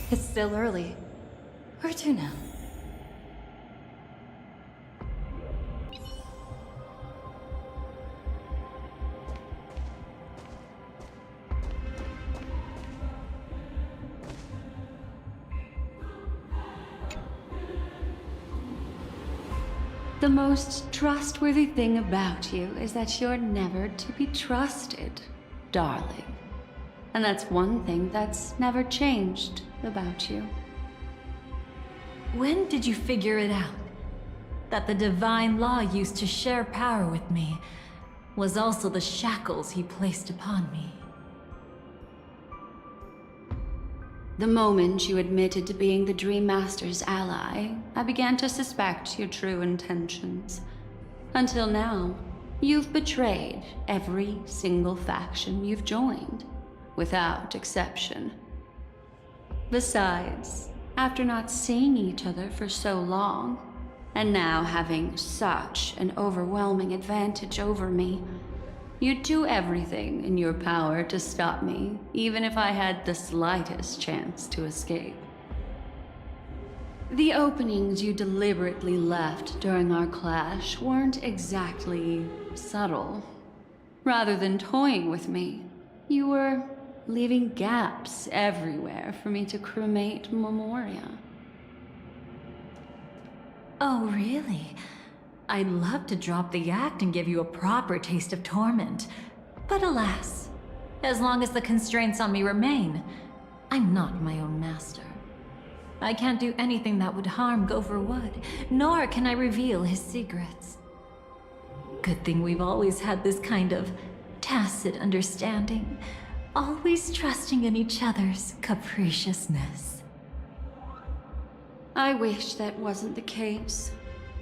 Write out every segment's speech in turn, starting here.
It's still early. Where to now? The most trustworthy thing about you is that you're never to be trusted, darling. And that's one thing that's never changed about you. When did you figure it out? That the divine law used to share power with me was also the shackles he placed upon me. The moment you admitted to being the Dream Master's ally, I began to suspect your true intentions. Until now, you've betrayed every single faction you've joined, without exception. Besides, after not seeing each other for so long, and now having such an overwhelming advantage over me, you'd do everything in your power to stop me, even if I had the slightest chance to escape. The openings you deliberately left during our clash weren't exactly subtle. Rather than toying with me, you were leaving gaps everywhere for me to cremate Memoria. Oh, really? I'd love to drop the act and give you a proper taste of torment. But alas, as long as the constraints on me remain, I'm not my own master. I can't do anything that would harm Gopher Wood, nor can I reveal his secrets. Good thing we've always had this kind of tacit understanding, always trusting in each other's capriciousness. I wish that wasn't the case.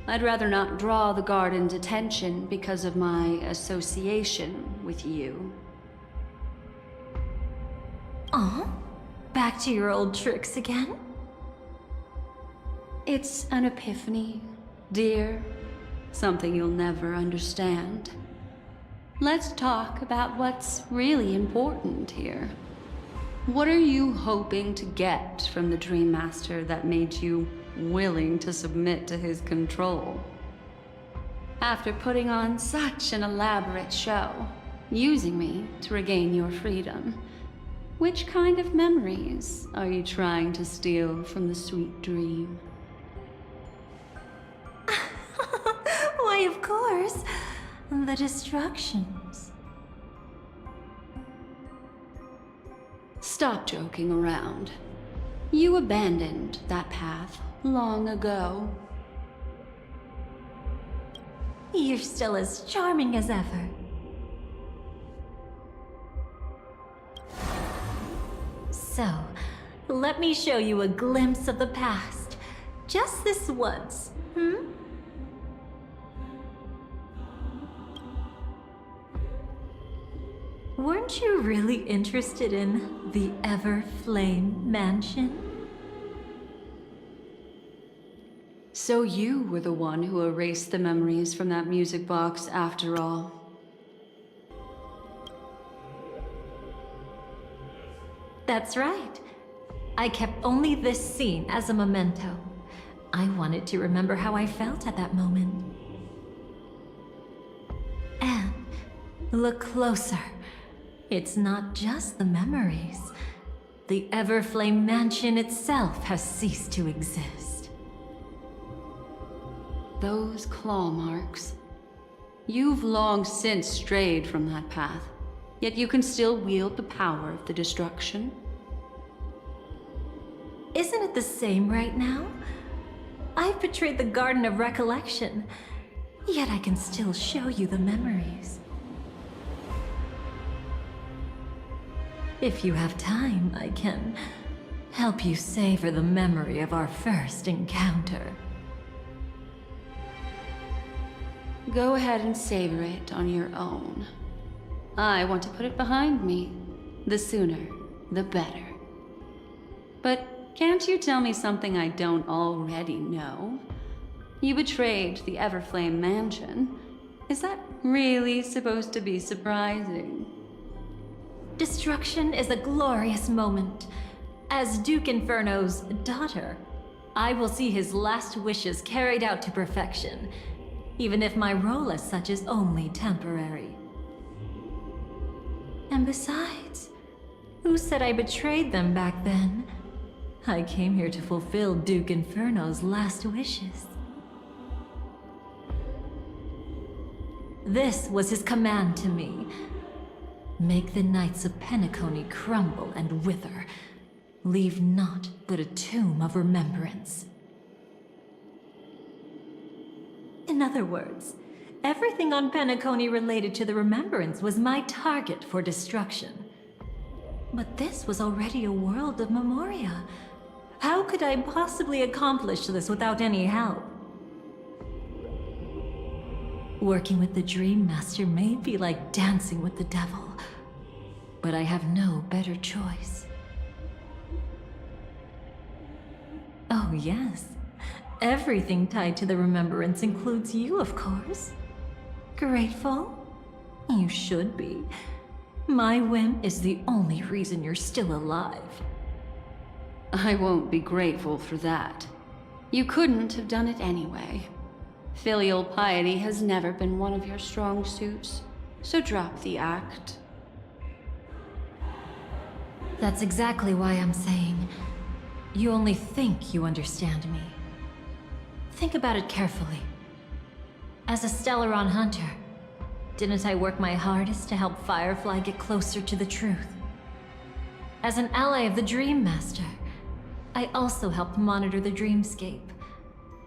I'd rather not draw the garden's attention because of my association with you. Aw? Back to your old tricks again? It's an epiphany, dear. Something you'll never understand. Let's talk about what's really important here. What are you hoping to get from the Dream Master that made you willing to submit to his control? After putting on such an elaborate show, using me to regain your freedom, which kind of memories are you trying to steal from the sweet dream? Why, of course, the destructions. Stop joking around. You abandoned that path long ago. You're still as charming as ever. So, let me show you a glimpse of the past. Just this once, Weren't you really interested in the Everflame Mansion? So you were the one who erased the memories from that music box after all. That's right. I kept only this scene as a memento. I wanted to remember how I felt at that moment. And look closer. It's not just the memories. The Everflame Mansion itself has ceased to exist. Those claw marks. You've long since strayed from that path, yet you can still wield the power of the destruction. Isn't it the same right now? I've betrayed the Garden of Recollection, yet I can still show you the memories. If you have time, I can help you savor the memory of our first encounter. Go ahead and savor it on your own. I want to put it behind me. The sooner, the better. But can't you tell me something I don't already know? You betrayed the Everflame Mansion. Is that really supposed to be surprising? Destruction is a glorious moment, As Duke Inferno's daughter, I will see his last wishes carried out to perfection, even if my role as such is only temporary. And besides, who said I betrayed them back then? I came here to fulfill Duke Inferno's last wishes. This was his command to me. Make the Knights of Penacony crumble and wither. Leave naught but a tomb of remembrance. In other words, everything on Penacony related to the Remembrance was my target for destruction. But this was already a world of Memoria. How could I possibly accomplish this without any help? Working with the Dream Master may be like dancing with the devil, but I have no better choice. Oh yes, everything tied to the Remembrance includes you, of course. Grateful? You should be. My whim is the only reason you're still alive. I won't be grateful for that. You couldn't have done it anyway. Filial piety has never been one of your strong suits, so drop the act. That's exactly why I'm saying, you only think you understand me. Think about it carefully. As a Stellaron hunter, didn't I work my hardest to help Firefly get closer to the truth? As an ally of the Dream Master, I also helped monitor the dreamscape.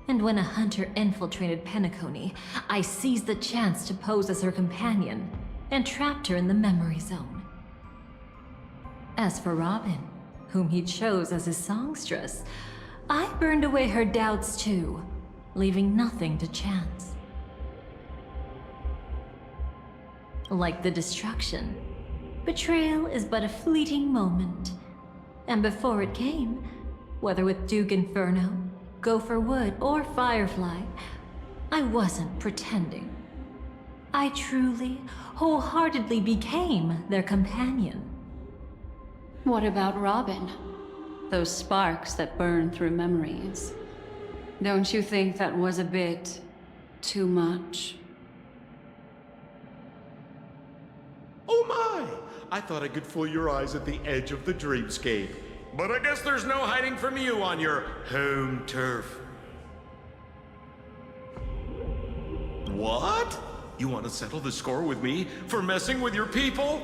And when a hunter infiltrated Penacony, I seized the chance to pose as her companion and trapped her in the memory zone. As for Robin, whom he chose as his songstress, I burned away her doubts too, leaving nothing to chance. Like the destruction, betrayal is but a fleeting moment. And before it came, whether with Duke Inferno, Gopher Wood, or Firefly, I wasn't pretending. I truly, wholeheartedly became their companion. What about Robin? Those sparks that burn through memories. Don't you think that was a bit too much? Oh my! I thought I could fool your eyes at the edge of the dreamscape. But I guess there's no hiding from you on your home turf. What? You want to settle the score with me for messing with your people?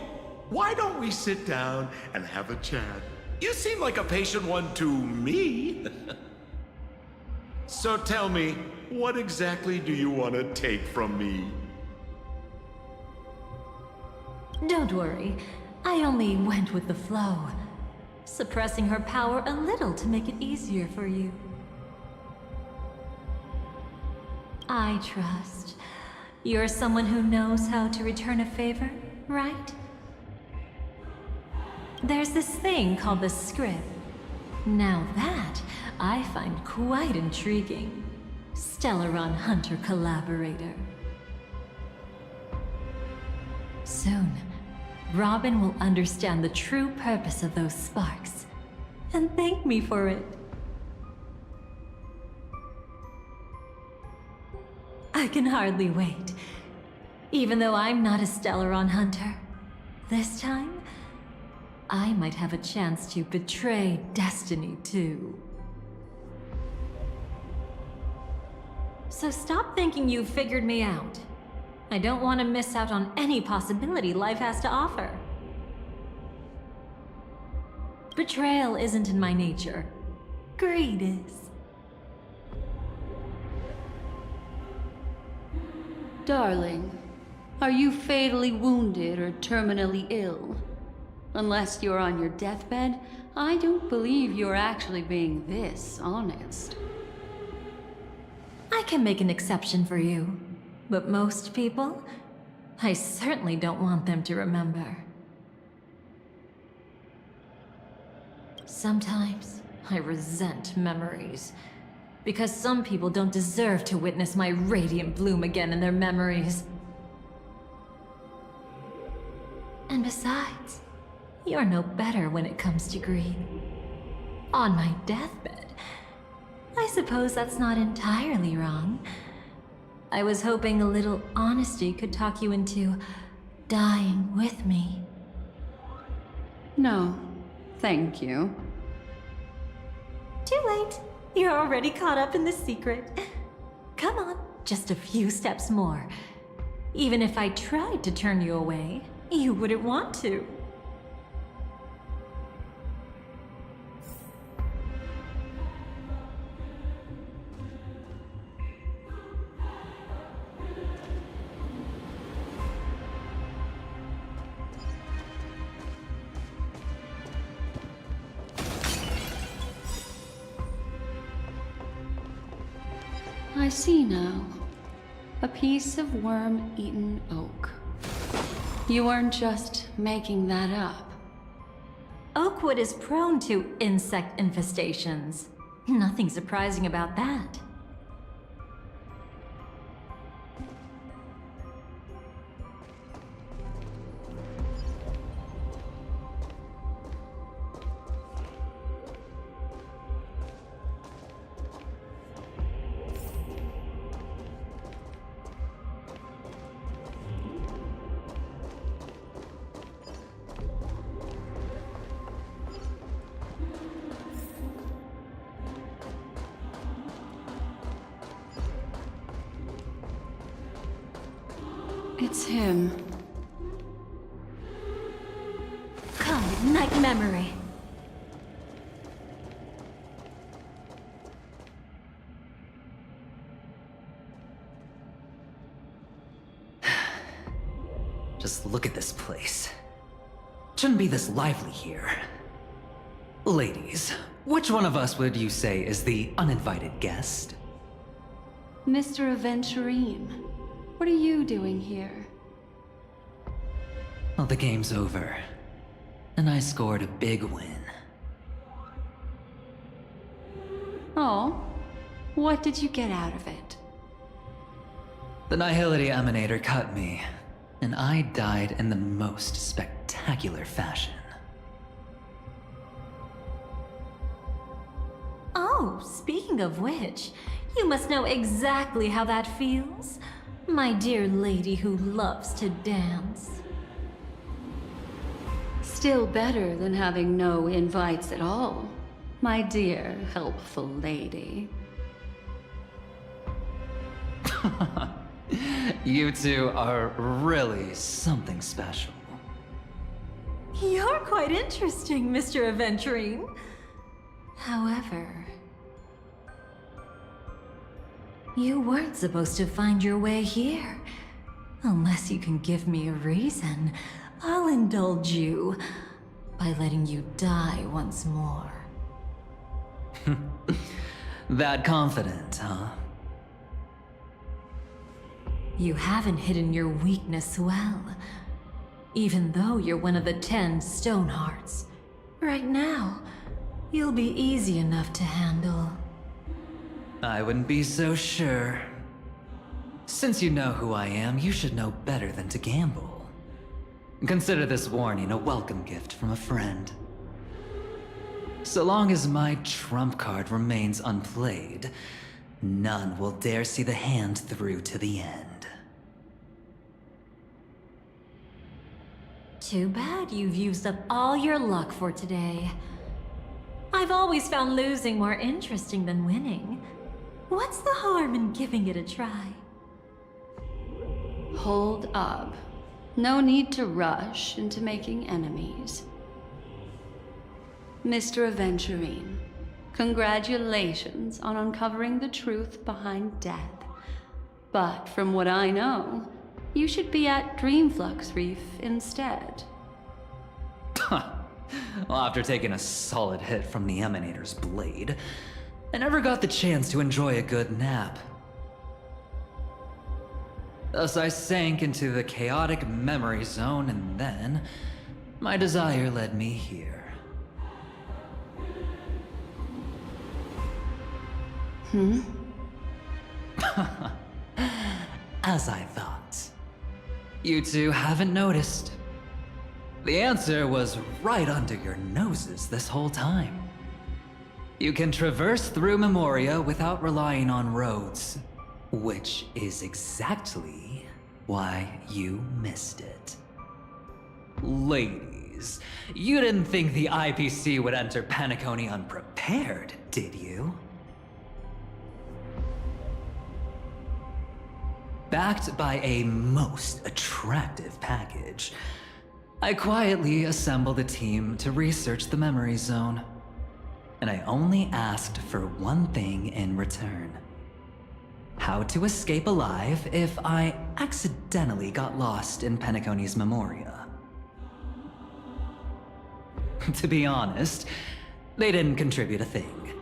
Why don't we sit down and have a chat? You seem like a patient one to me. So tell me, what exactly do you want to take from me? Don't worry, I only went with the flow, suppressing her power a little to make it easier for you. I trust. You're someone who knows how to return a favor, right? There's this thing called the script. Now that, I find quite intriguing. Stellaron Hunter collaborator. Soon, Robin will understand the true purpose of those sparks, and thank me for it. I can hardly wait. Even though I'm not a Stellaron hunter, this time, I might have a chance to betray destiny too. So stop thinking you've figured me out. I don't want to miss out on any possibility life has to offer. Betrayal isn't in my nature. Greed is. Darling, are you fatally wounded or terminally ill? Unless you're on your deathbed, I don't believe you're actually being this honest. I can make an exception for you, but most people, I certainly don't want them to remember. Sometimes I resent memories, because some people don't deserve to witness my radiant bloom again in their memories. And besides, you're no better when it comes to greed. on my deathbed. I suppose that's not entirely wrong. I was hoping a little honesty could talk you into dying with me. No, thank you. Too late. You're already caught up in the secret. Come on, just a few steps more. Even if I tried to turn you away, you wouldn't want to. I see now. A piece of worm-eaten oak. You weren't just making that up. Oakwood is prone to insect infestations. Nothing surprising about that. It's him. Come, night memory. Just look at this place. Shouldn't be this lively here. Ladies, which one of us would you say is the uninvited guest? Mr. Aventurine, what are you doing here? Well, the game's over, and I scored a big win. Oh, what did you get out of it? The Nihility Emanator cut me, and I died in the most spectacular fashion. Oh, speaking of which, you must know exactly how that feels. My dear lady who loves to dance. Still better than having no invites at all, my dear helpful lady. You two are really something special. You're quite interesting, Mr. Aventurine. However, you weren't supposed to find your way here. Unless you can give me a reason, I'll indulge you by letting you die once more. That confident, huh? You haven't hidden your weakness well, even though you're one of the 10 Stonehearts. Right now, you'll be easy enough to handle. I wouldn't be so sure. Since you know who I am, you should know better than to gamble. Consider this warning a welcome gift from a friend. So long as my trump card remains unplayed, none will dare see the hand through to the end. Too bad you've used up all your luck for today. I've always found losing more interesting than winning. What's the harm in giving it a try? Hold up. No need to rush into making enemies. Mr. Aventurine, congratulations on uncovering the truth behind death. But from what I know, you should be at Dreamflux Reef instead. Well, after taking a solid hit from the Emanator's blade, I never got the chance to enjoy a good nap. Thus I sank into the chaotic memory zone, and then my desire led me here. As I thought. You two haven't noticed. The answer was right under your noses this whole time. You can traverse through Memoria without relying on roads, which is exactly why you missed it. Ladies, you didn't think the IPC would enter Penacony unprepared, did you? Backed by a most attractive package, I quietly assembled a team to research the memory zone. And I only asked for one thing in return. How to escape alive if I accidentally got lost in Penacony's Memoria. To be honest, they didn't contribute a thing.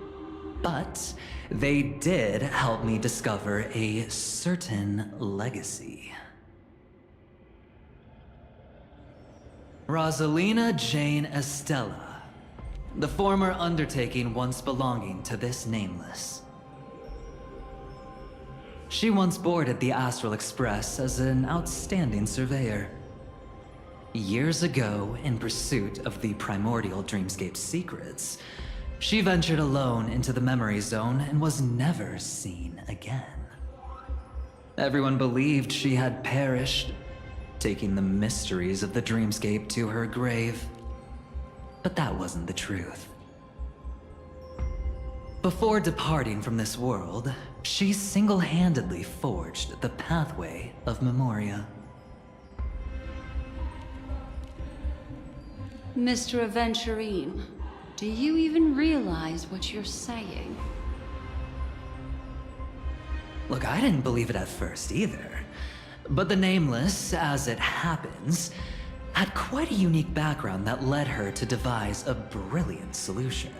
But they did help me discover a certain legacy. Rosalina Jane Estella. The former undertaking once belonging to this Nameless. She once boarded the Astral Express as an outstanding surveyor. Years ago, in pursuit of the primordial dreamscape secrets, she ventured alone into the memory zone and was never seen again. Everyone believed she had perished, taking the mysteries of the dreamscape to her grave. But that wasn't the truth. Before departing from this world, she single-handedly forged the pathway of Memoria. Mr. Aventurine, do you even realize what you're saying? Look, I didn't believe it at first either. But the Nameless, as it happens, had quite a unique background that led her to devise a brilliant solution.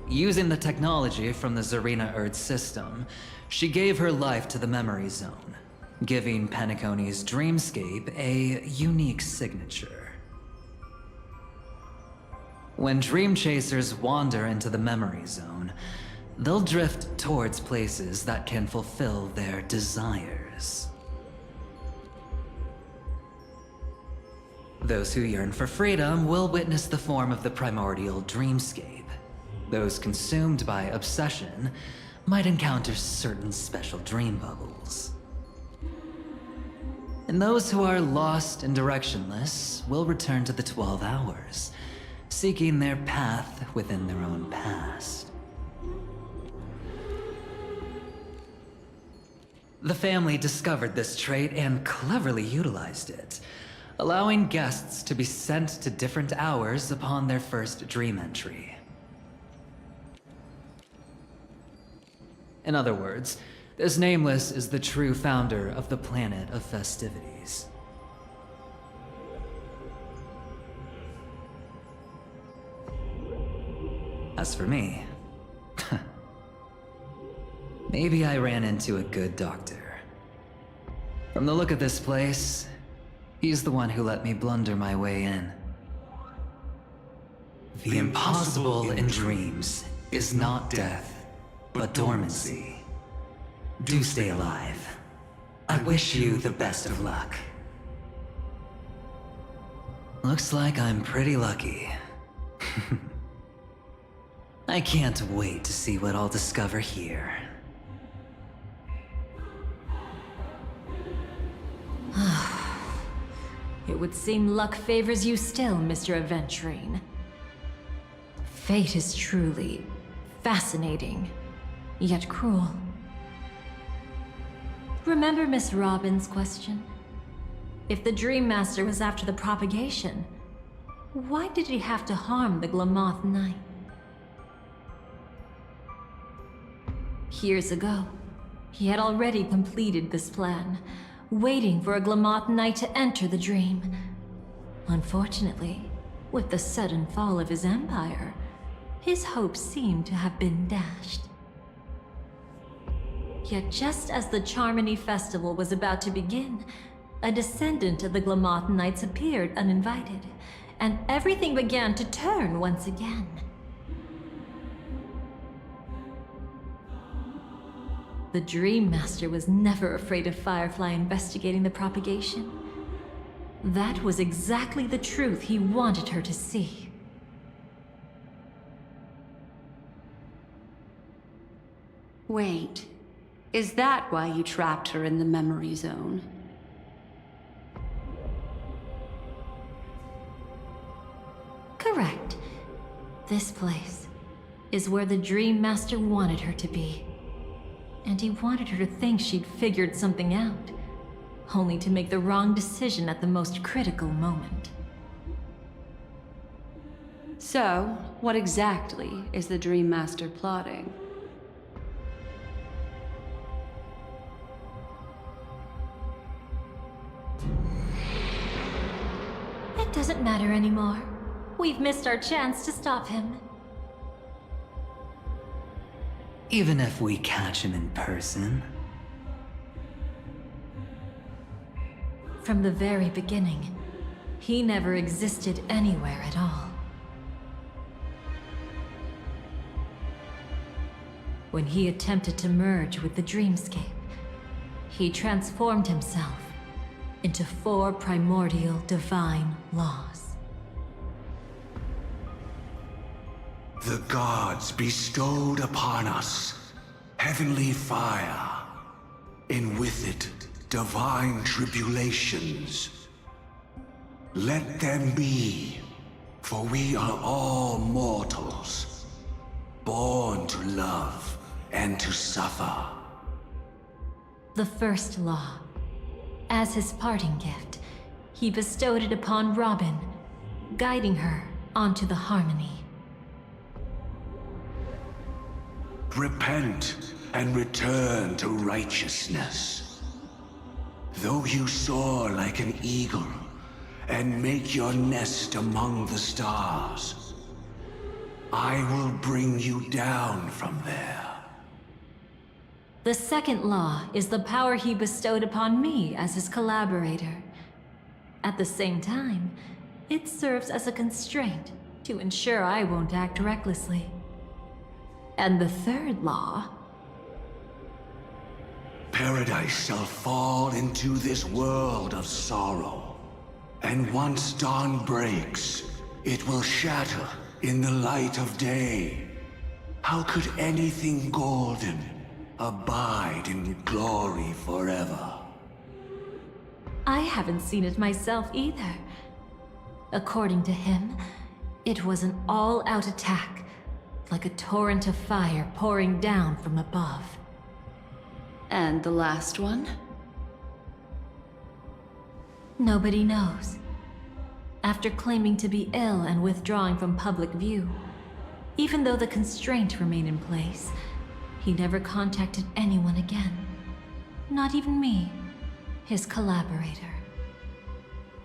Using the technology from the Zarina Erd system, she gave her life to the memory zone, giving Penacony's dreamscape a unique signature. When dream chasers wander into the memory zone, they'll drift towards places that can fulfill their desires. Those who yearn for freedom will witness the form of the primordial dreamscape. Those consumed by obsession might encounter certain special dream bubbles. And those who are lost and directionless will return to the 12 hours, seeking their path within their own past. The family discovered this trait and cleverly utilized it, allowing guests to be sent to different hours upon their first dream entry. In other words, this Nameless is the true founder of the planet of festivities. As for me, maybe I ran into a good doctor. From the look of this place, he's the one who let me blunder my way in. The impossible in dreams is not death, but dormancy. Do stay alive. I wish you the best of luck. Looks like I'm pretty lucky. I can't wait to see what I'll discover here. It would seem luck favors you still, Mr. Aventurine. Fate is truly fascinating, yet cruel. Remember Miss Robin's question? If the Dream Master was after the propagation, why did he have to harm the Glamoth Knight? Years ago, he had already completed this plan, waiting for a Glamoth Knight to enter the dream. Unfortunately, with the sudden fall of his empire, his hopes seemed to have been dashed. Yet just as the Charmony Festival was about to begin, a descendant of the Glamoth Knights appeared uninvited, and everything began to turn once again. The Dream Master was never afraid of Firefly investigating the propagation. That was exactly the truth he wanted her to see. Wait, is that why you trapped her in the memory zone? Correct. This place is where the Dream Master wanted her to be. And he wanted her to think she'd figured something out, only to make the wrong decision at the most critical moment. So, what exactly is the Dream Master plotting? It doesn't matter anymore. We've missed our chance to stop him. Even if we catch him in person? From the very beginning, he never existed anywhere at all. When he attempted to merge with the dreamscape, he transformed himself into 4 primordial divine laws. The gods bestowed upon us heavenly fire, and with it divine tribulations. Let them be, for we are all mortals, born to love and to suffer. The first law. As his parting gift, he bestowed it upon Robin, guiding her onto the harmony. Repent and return to righteousness. Though you soar like an eagle and make your nest among the stars, I will bring you down from there. The second law is the power he bestowed upon me as his collaborator. At the same time, it serves as a constraint to ensure I won't act recklessly. And the third law... Paradise shall fall into this world of sorrow. And once dawn breaks, it will shatter in the light of day. How could anything golden abide in glory forever? I haven't seen it myself either. According to him, it was an all-out attack, like a torrent of fire pouring down from above. And the last one? Nobody knows. After claiming to be ill and withdrawing from public view, even though the constraint remained in place, he never contacted anyone again. Not even me, his collaborator.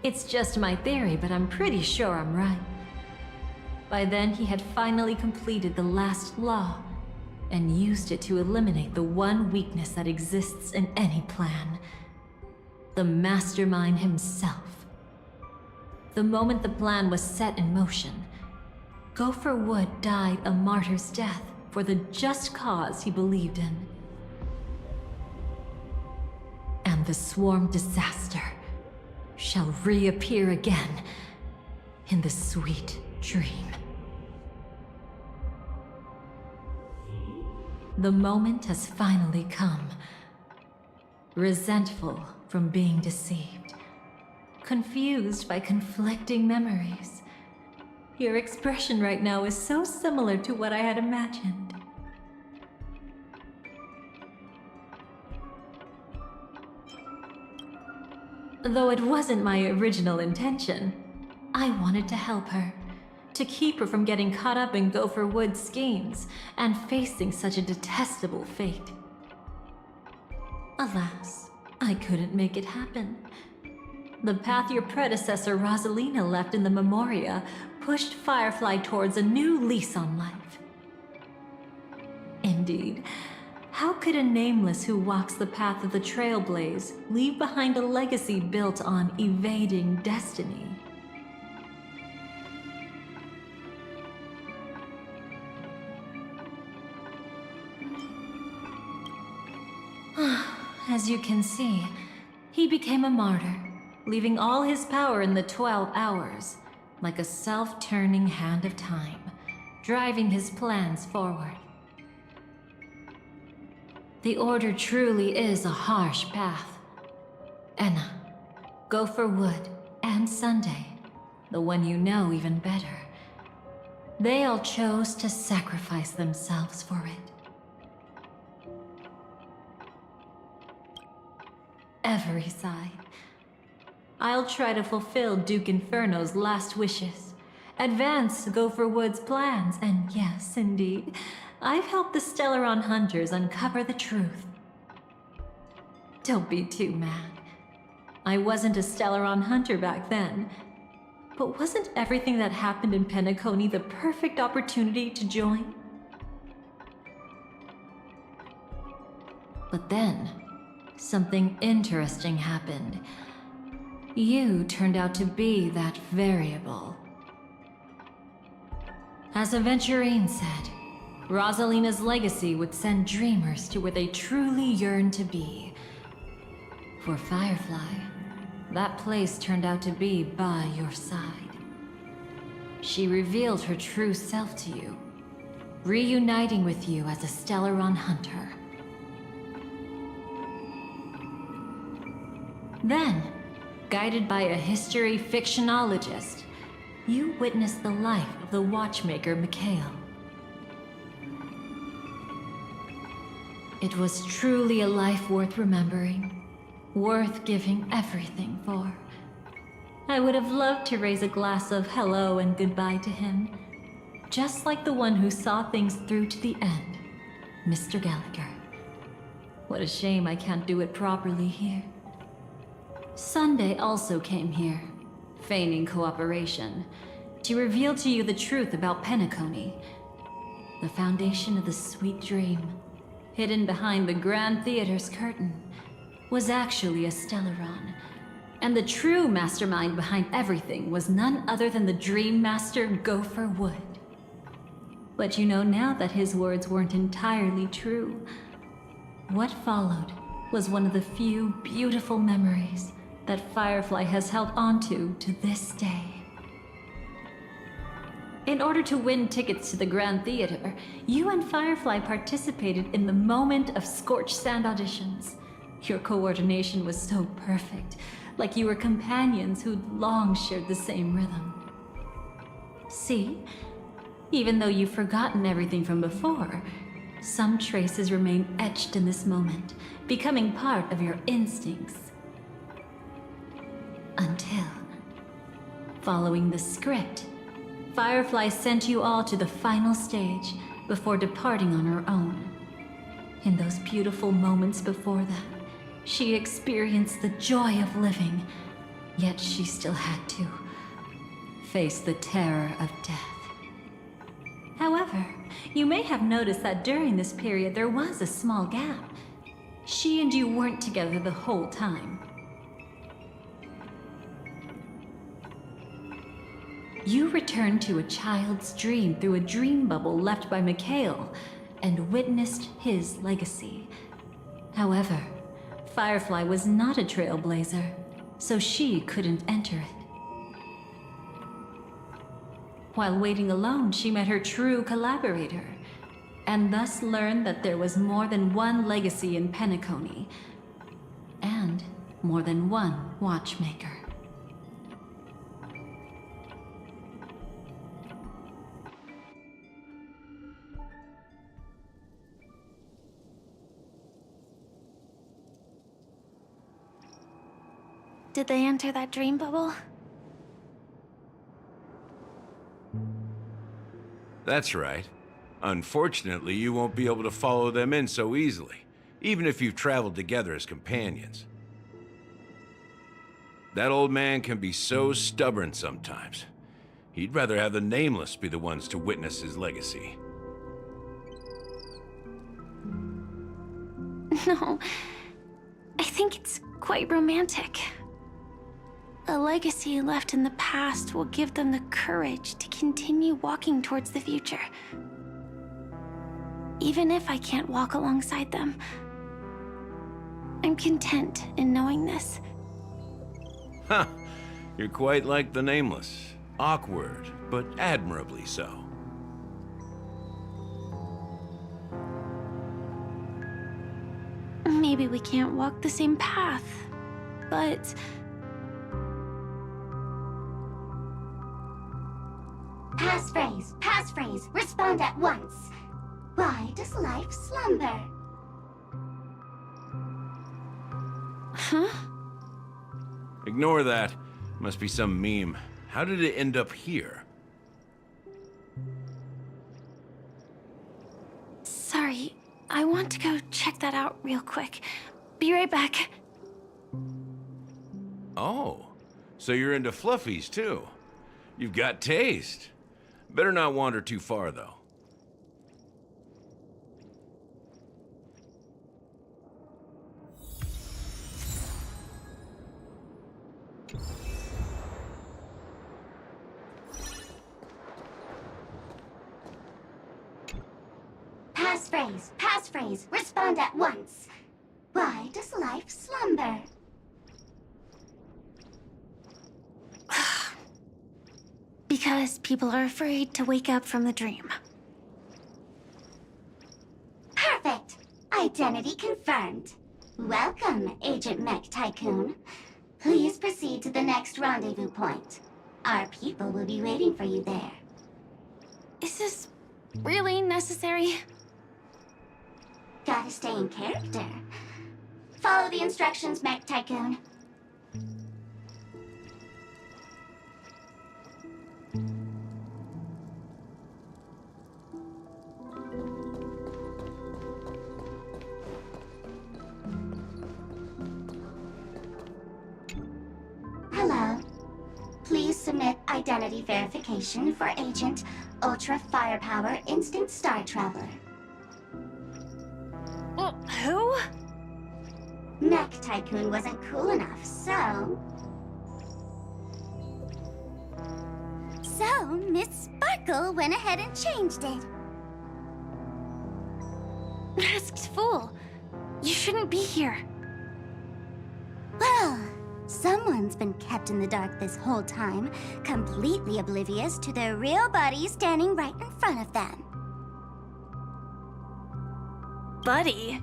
It's just my theory, but I'm pretty sure I'm right. By then, he had finally completed the last law, and used it to eliminate the one weakness that exists in any plan. The mastermind himself. The moment the plan was set in motion, Gopher Wood died a martyr's death for the just cause he believed in. And the swarm disaster shall reappear again in the sweet dream. The moment has finally come. Resentful from being deceived. Confused by conflicting memories. Your expression right now is so similar to what I had imagined. Though it wasn't my original intention, I wanted to help her. To keep her from getting caught up in Gopher Wood's schemes and facing such a detestable fate. Alas, I couldn't make it happen. The path your predecessor Rosalina left in the Memoria pushed Firefly towards a new lease on life. Indeed, how could a nameless who walks the path of the Trailblaze leave behind a legacy built on evading destiny? As you can see, he became a martyr, leaving all his power in the 12 hours, like a self-turning hand of time, driving his plans forward. The Order truly is a harsh path. Enna, Gopher Wood, and Sunday, the one you know even better, they all chose to sacrifice themselves for it. Every side. I'll try to fulfill Duke Inferno's last wishes, advance Gopher Wood's plans, and yes, indeed, I've helped the Stellaron Hunters uncover the truth. Don't be too mad. I wasn't a Stellaron Hunter back then, but wasn't everything that happened in Penacony the perfect opportunity to join? But then, something interesting happened. You turned out to be that variable. As Aventurine said, Rosalina's legacy would send dreamers to where they truly yearn to be. For Firefly, that place turned out to be by your side. She revealed her true self to you, reuniting with you as a Stellaron Hunter. Then, guided by a history fictionologist, you witnessed the life of the watchmaker Mikhail. It was truly a life worth remembering, worth giving everything for. I would have loved to raise a glass of hello and goodbye to him, just like the one who saw things through to the end, Mr. Gallagher. What a shame I can't do it properly here. Sunday also came here, feigning cooperation, to reveal to you the truth about Penacony, the foundation of the sweet dream, hidden behind the Grand Theater's curtain, was actually a Stellaron, and the true mastermind behind everything was none other than the Dream Master Gopher Wood. But you know now that his words weren't entirely true. What followed was one of the few beautiful memories that Firefly has held onto to this day. In order to win tickets to the Grand Theater, you and Firefly participated in the Moment of Scorched Sand auditions. Your coordination was so perfect, like you were companions who'd long shared the same rhythm. See? Even though you've forgotten everything from before, some traces remain etched in this moment, becoming part of your instincts. Until, following the script, Firefly sent you all to the final stage before departing on her own. In those beautiful moments before that, she experienced the joy of living, yet she still had to face the terror of death. However, you may have noticed that during this period there was a small gap. She and you weren't together the whole time. You returned to a child's dream through a dream bubble left by Mikhail and witnessed his legacy. However, Firefly was not a trailblazer, so she couldn't enter it. While waiting alone, she met her true collaborator, and thus learned that there was more than one legacy in Penacony, and more than one watchmaker. Did they enter that dream bubble? That's right. Unfortunately, you won't be able to follow them in so easily, even if you've traveled together as companions. That old man can be so stubborn sometimes. He'd rather have the Nameless be the ones to witness his legacy. No, I think it's quite romantic. A legacy left in the past will give them the courage to continue walking towards the future. Even if I can't walk alongside them, I'm content in knowing this. Huh. You're quite like the Nameless. Awkward, but admirably so. maybe we can't walk the same path, but... Passphrase, respond at once. Why does life slumber? Huh? Ignore that. Must be some meme. How did it end up here? Sorry, I want to go check that out real quick. Be right back. Oh, so you're into fluffies too. You've got taste. Better not wander too far, though. Passphrase, respond at once. Why does life slumber? Because people are afraid to wake up from the dream. Perfect! Identity confirmed. Welcome, Agent Mech Tycoon. Please proceed to the next rendezvous point. Our people will be waiting for you there. Is this really necessary? Gotta stay in character. Follow the instructions, Mech Tycoon. Hello. Please submit identity verification for Agent Ultra Firepower Instant Star Traveler. Who? Mech Tycoon wasn't cool enough, so... So, Miss Sparkle went ahead and changed it. Masked fool. You shouldn't be here. Well, someone's been kept in the dark this whole time, completely oblivious to their real body standing right in front of them. Buddy.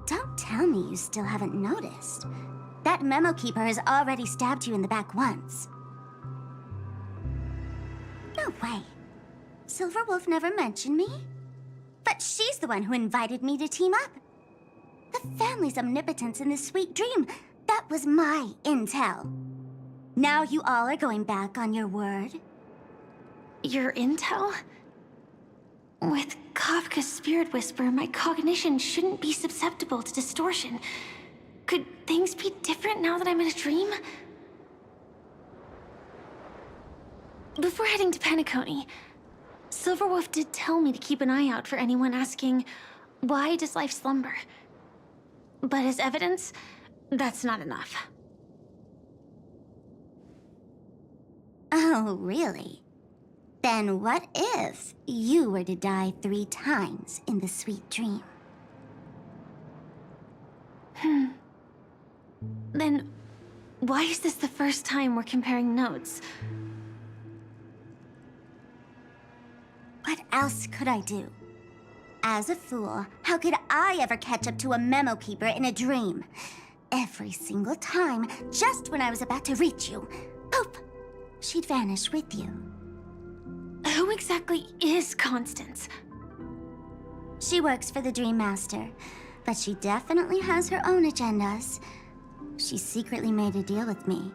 Don't tell me you still haven't noticed. That memo keeper has already stabbed you in the back once. No way. Silverwolf never mentioned me? But she's the one who invited me to team up. The family's omnipotence in this sweet dream, that was my intel. Now you all are going back on your word? Your intel? With Kafka's spirit whisper, my cognition shouldn't be susceptible to distortion. Could things be different now that I'm in a dream? Before heading to Penacony, Silverwolf did tell me to keep an eye out for anyone asking, why does life slumber? But as evidence, that's not enough. Oh, really? Then what if you were to die 3 times in the sweet dream? Then why is this the first time we're comparing notes? What else could I do? As a fool, how could I ever catch up to a memo keeper in a dream? Every single time, just when I was about to reach you, poof, she'd vanish with you. Who exactly is Constance? She works for the Dream Master, but she definitely has her own agendas. She secretly made a deal with me.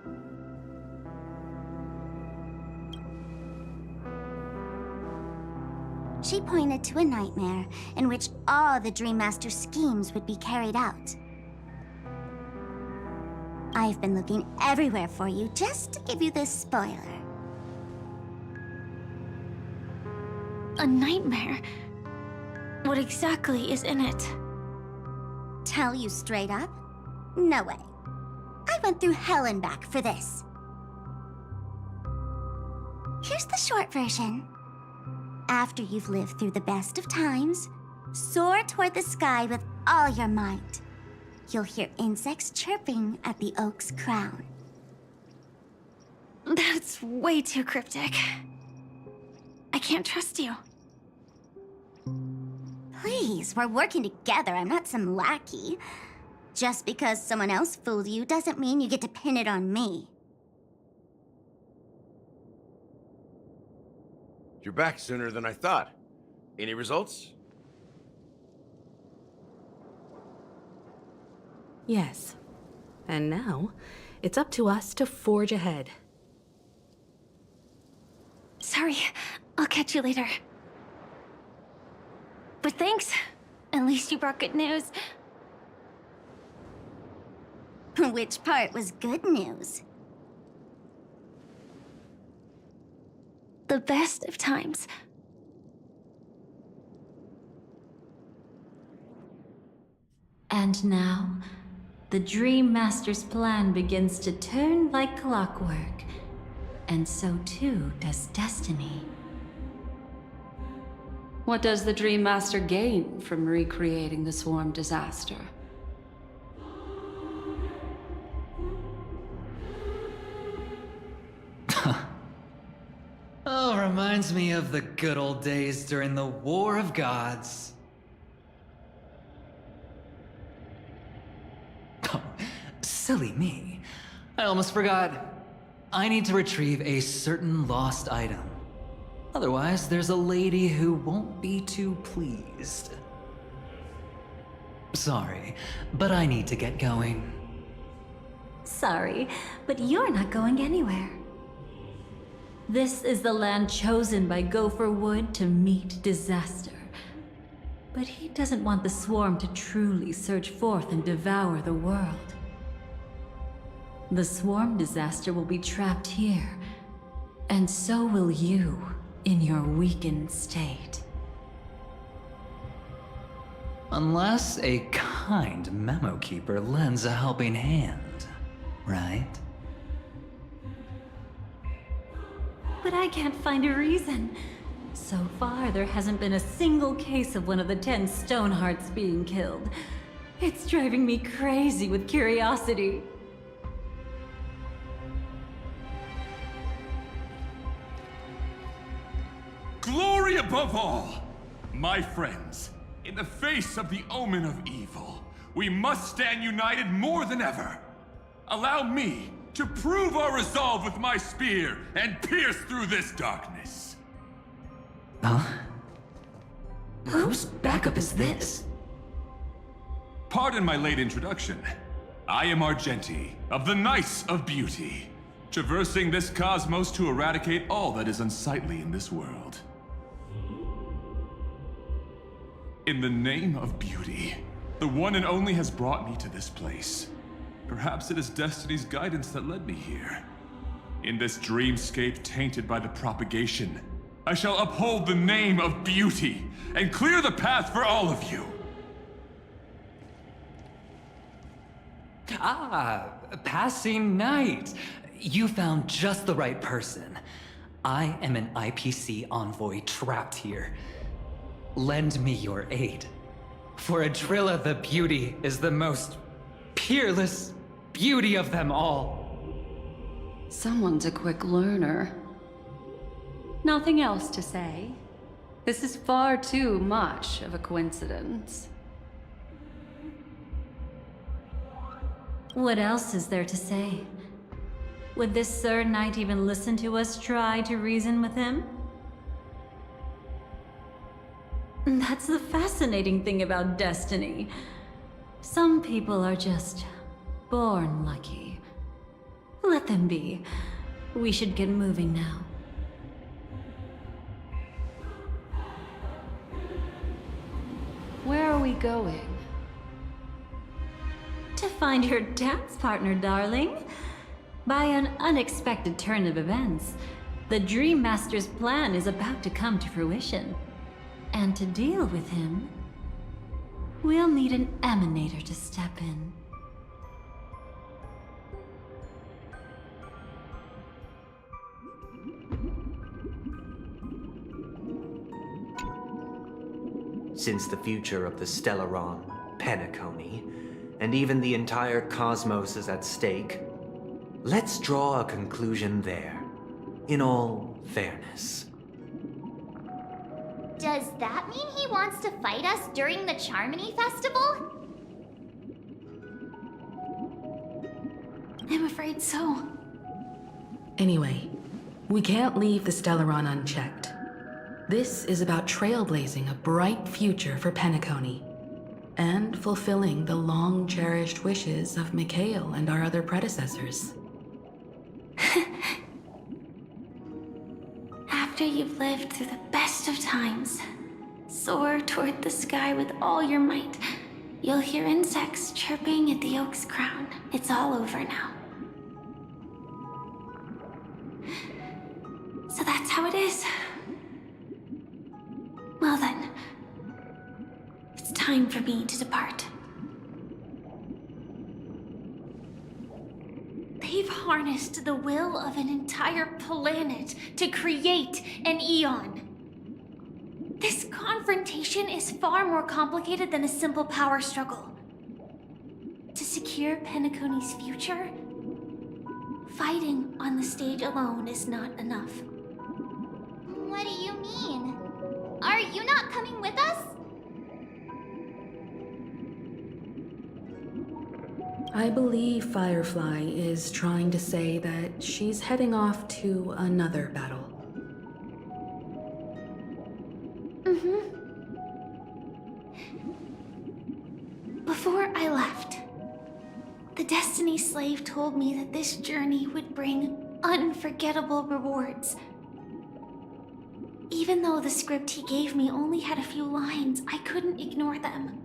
She pointed to a nightmare in which all the Dream Master's schemes would be carried out. I've been looking everywhere for you just to give you this spoiler. A nightmare? What exactly is in it? Tell you straight up? No way. I went through hell and back for this. Here's the short version. After you've lived through the best of times, soar toward the sky with all your might. You'll hear insects chirping at the oak's crown. That's way too cryptic. I can't trust you. Please, we're working together. I'm not some lackey. Just because someone else fooled you doesn't mean you get to pin it on me. You're back sooner than I thought. Any results? Yes. And now, it's up to us to forge ahead. Sorry, I'll catch you later. But thanks. At least you brought good news. Which part was good news? The best of times. And now, the Dream Master's plan begins to turn like clockwork. And so too does destiny. What does the Dream Master gain from recreating the swarm disaster? Oh, reminds me of the good old days during the War of Gods. Oh, silly me. I almost forgot. I need to retrieve a certain lost item. Otherwise, there's a lady who won't be too pleased. Sorry, but I need to get going. Sorry, but you're not going anywhere. This is the land chosen by Gopher Wood to meet disaster. But he doesn't want the swarm to truly surge forth and devour the world. The swarm disaster will be trapped here, and so will you in your weakened state. Unless a kind memo keeper lends a helping hand, right? But I can't find a reason. So far, there hasn't been a single case of one of the 10 Stonehearts being killed. It's driving me crazy with curiosity. Glory above all! My friends, in the face of the omen of evil, we must stand united more than ever. Allow me to prove our resolve with my spear and pierce through this darkness. Huh? Whose backup is this? Pardon my late introduction. I am Argenti, of the Knights of Beauty, traversing this cosmos to eradicate all that is unsightly in this world. In the name of beauty, the one and only has brought me to this place. Perhaps it is destiny's guidance that led me here. In this dreamscape tainted by the propagation, I shall uphold the name of beauty and clear the path for all of you. Ah, passing knight. You found just the right person. I am an IPC envoy trapped here. Lend me your aid. For Adrilla the Beauty is the most peerless beauty of them all. Someone's a quick learner. Nothing else to say. This is far too much of a coincidence. What else is there to say? Would this Sir Knight even listen to us try to reason with him? That's the fascinating thing about destiny. Some people are just born lucky. Let them be. We should get moving now. Where are we going? To find your dance partner, darling. By an unexpected turn of events, the Dream Master's plan is about to come to fruition. And to deal with him, we'll need an emanator to step in. Since the future of the Stellaron, Penacony, and even the entire cosmos is at stake, let's draw a conclusion there, in all fairness. Does that mean he wants to fight us during the Charmony Festival? I'm afraid so. Anyway, we can't leave the Stellaron unchecked. This is about trailblazing a bright future for Penacony, and fulfilling the long-cherished wishes of Mikhail and our other predecessors. After you've lived through the best of times, soar toward the sky with all your might. You'll hear insects chirping at the oak's crown. It's all over now. So that's how it is. Well then, it's time for me to depart. They've harnessed the will of an entire planet to create an Eon. This confrontation is far more complicated than a simple power struggle. To secure Penacony's future, fighting on the stage alone is not enough. What do you mean? Are you not coming with us? I believe Firefly is trying to say that she's heading off to another battle. Before I left, the Destiny Slave told me that this journey would bring unforgettable rewards. Even though the script he gave me only had a few lines, I couldn't ignore them.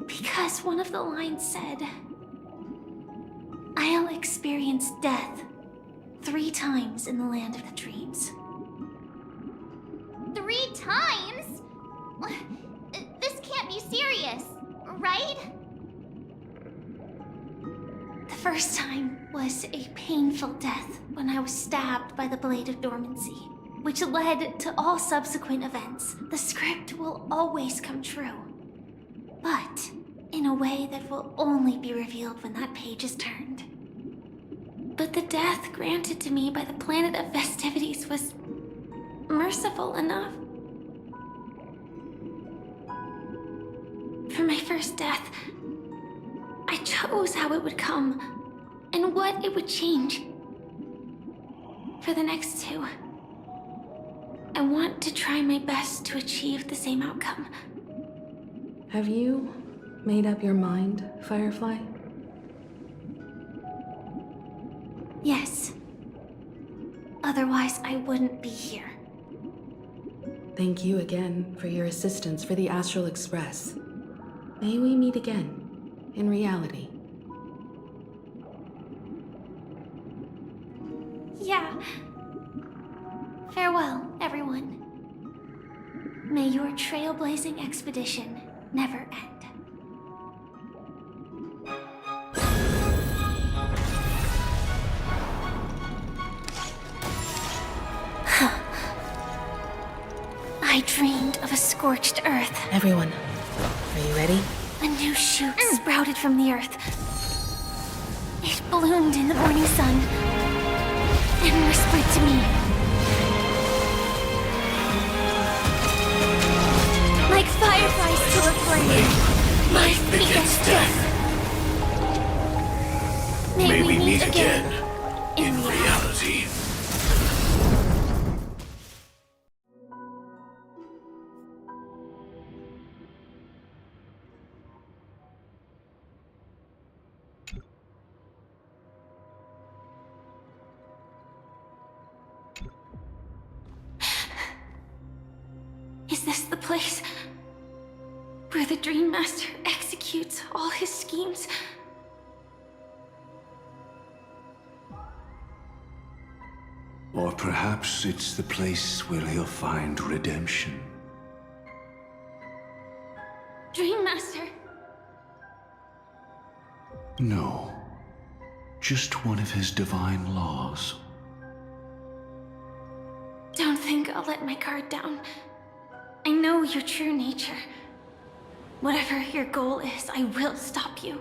Because one of the lines said, "I'll experience death 3 times in the land of the dreams." 3 times? This can't be serious, right? The first time was a painful death when I was stabbed by the Blade of Dormancy, which led to all subsequent events. The script will always come true, but in a way that will only be revealed when that page is turned. But the death granted to me by the planet of festivities was merciful enough. For my first death, I chose how it would come and what it would change. For the next 2, I want to try my best to achieve the same outcome. Have you made up your mind, Firefly? Yes. Otherwise, I wouldn't be here. Thank you again for your assistance for the Astral Express. May we meet again, in reality. Yeah. Farewell, everyone. May your trailblazing expedition never end. I dreamed of a scorched earth. Everyone, are you ready? A new shoot sprouted from the earth. It bloomed in the morning sun and whispered to me. Like fireflies to a flame, life begets death. May we meet again in reality. Is this the place where the Dream Master executes all his schemes? Or perhaps it's the place where he'll find redemption. Dream Master? No. Just one of his divine laws. Don't think I'll let my guard down. I know your true nature. Whatever your goal is, I will stop you.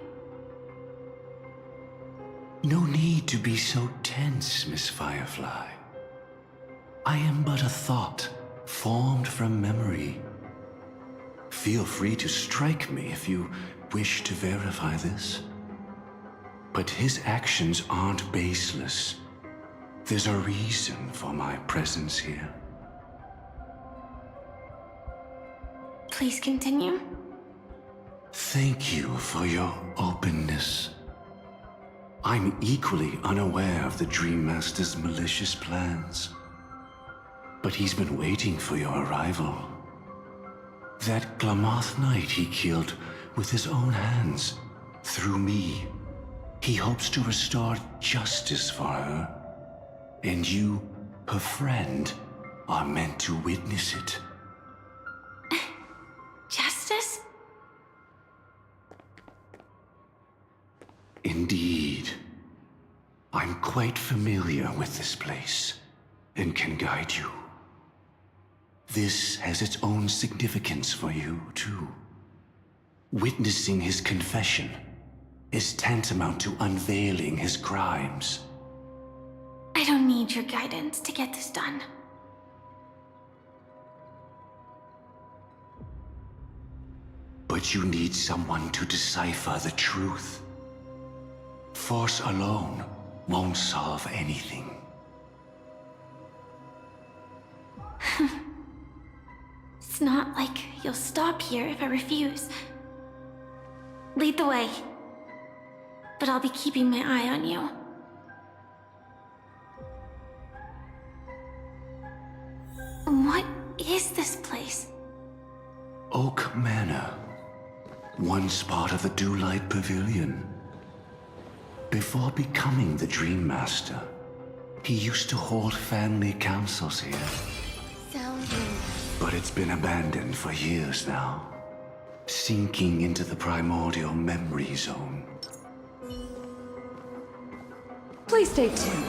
No need to be so tense, Miss Firefly. I am but a thought formed from memory. Feel free to strike me if you wish to verify this. But his actions aren't baseless. There's a reason for my presence here. Please continue. Thank you for your openness. I'm equally unaware of the Dream Master's malicious plans. But he's been waiting for your arrival. That Glamoth Knight he killed with his own hands, through me. He hopes to restore justice for her. And you, her friend, are meant to witness it. Justice? Indeed. I'm quite familiar with this place, and can guide you. This has its own significance for you, too. Witnessing his confession is tantamount to unveiling his crimes. I don't need your guidance to get this done. But you need someone to decipher the truth. Force alone won't solve anything. It's not like you'll stop here if I refuse. Lead the way. But I'll be keeping my eye on you. What is this place? Oak Manor. Once part of the Dewlight Pavilion. Before becoming the Dream Master, he used to hold family councils here. But it's been abandoned for years now, sinking into the primordial memory zone. Please stay tuned.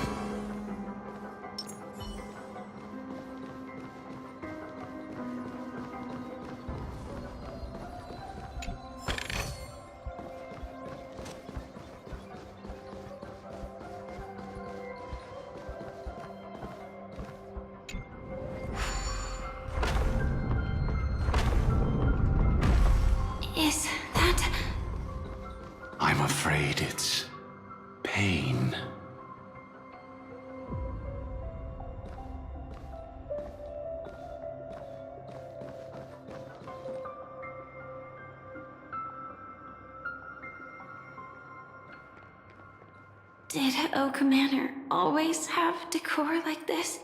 Is that... I'm afraid it's pain. Did Oak Manor always have decor like this?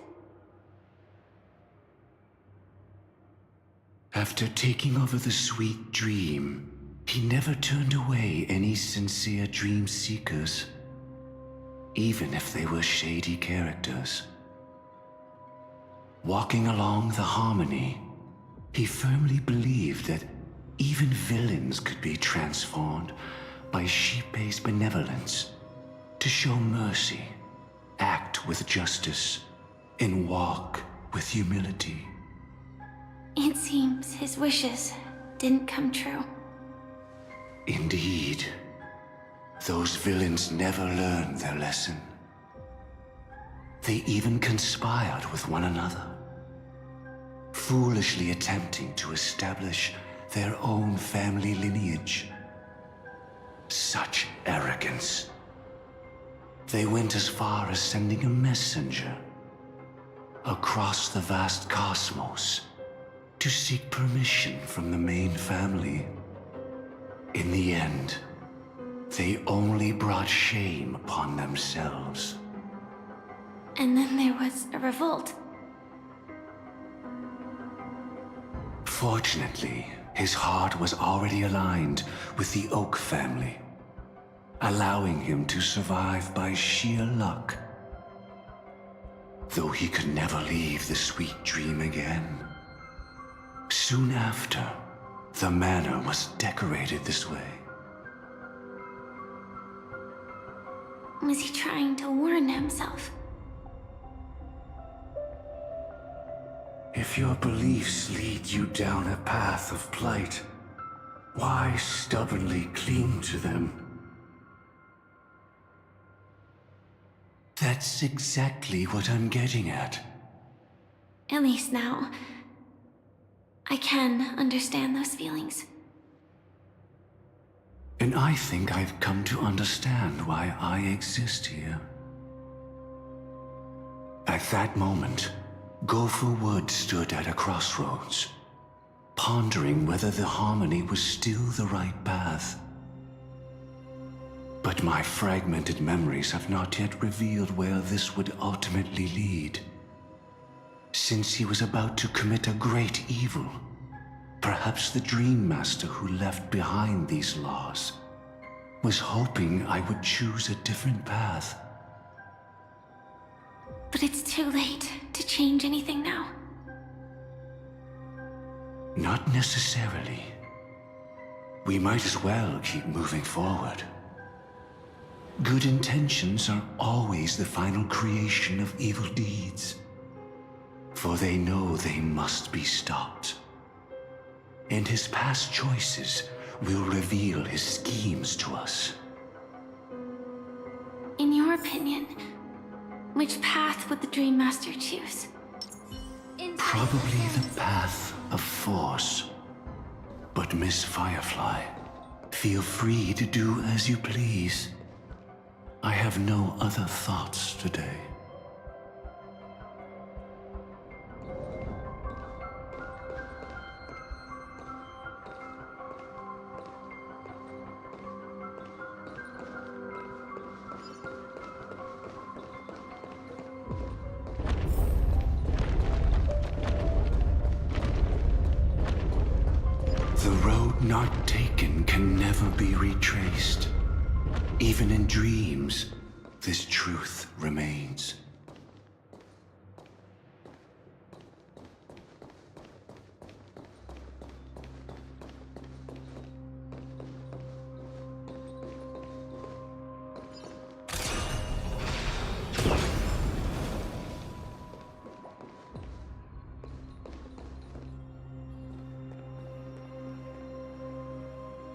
After taking over the Sweet Dream, he never turned away any sincere dream seekers, even if they were shady characters. Walking along the Harmony, he firmly believed that even villains could be transformed by Shippei's benevolence to show mercy, act with justice, and walk with humility. It seems his wishes didn't come true. Indeed. Those villains never learned their lesson. They even conspired with one another, foolishly attempting to establish their own family lineage. Such arrogance. They went as far as sending a messenger across the vast cosmos to seek permission from the main family. In the end, they only brought shame upon themselves. And then there was a revolt. Fortunately, his heart was already aligned with the Oak family, allowing him to survive by sheer luck. Though he could never leave the Sweet Dream again. Soon after, the manor was decorated this way. Was he trying to warn himself? If your beliefs lead you down a path of plight, why stubbornly cling to them? That's exactly what I'm getting at. At least now, I can understand those feelings. And I think I've come to understand why I exist here. At that moment, Gopher Wood stood at a crossroads, pondering whether the harmony was still the right path. But my fragmented memories have not yet revealed where this would ultimately lead. Since he was about to commit a great evil, perhaps the Dream Master who left behind these laws was hoping I would choose a different path. But it's too late to change anything now. Not necessarily. We might as well keep moving forward. Good intentions are always the final creation of evil deeds, for they know they must be stopped. And his past choices will reveal his schemes to us. In your opinion, which path would the Dream Master choose? Probably the path of force. But Miss Firefly, feel free to do as you please. I have no other thoughts today. The road not taken can never be retraced. Even in dreams, this truth remains.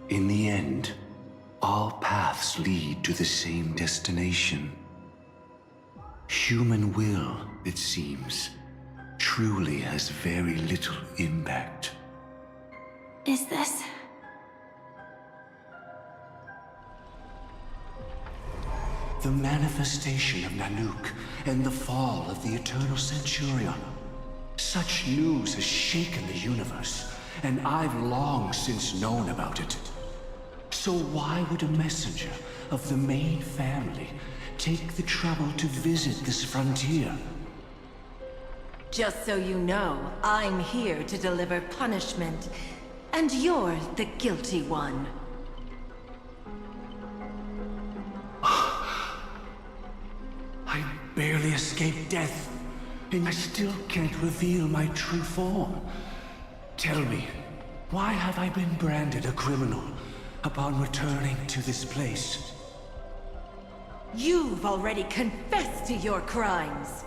In the end, all paths lead to the same destination. Human will, it seems, truly has very little impact. Is this? The manifestation of Nanook and the fall of the Eternal Centurion. Such news has shaken the universe, and I've long since known about it. So why would a messenger of the main family take the trouble to visit this frontier? Just so you know, I'm here to deliver punishment, and you're the guilty one. I barely escaped death, and I still can't reveal my true form. Tell me, why have I been branded a criminal upon returning to this place? You've already confessed to your crimes.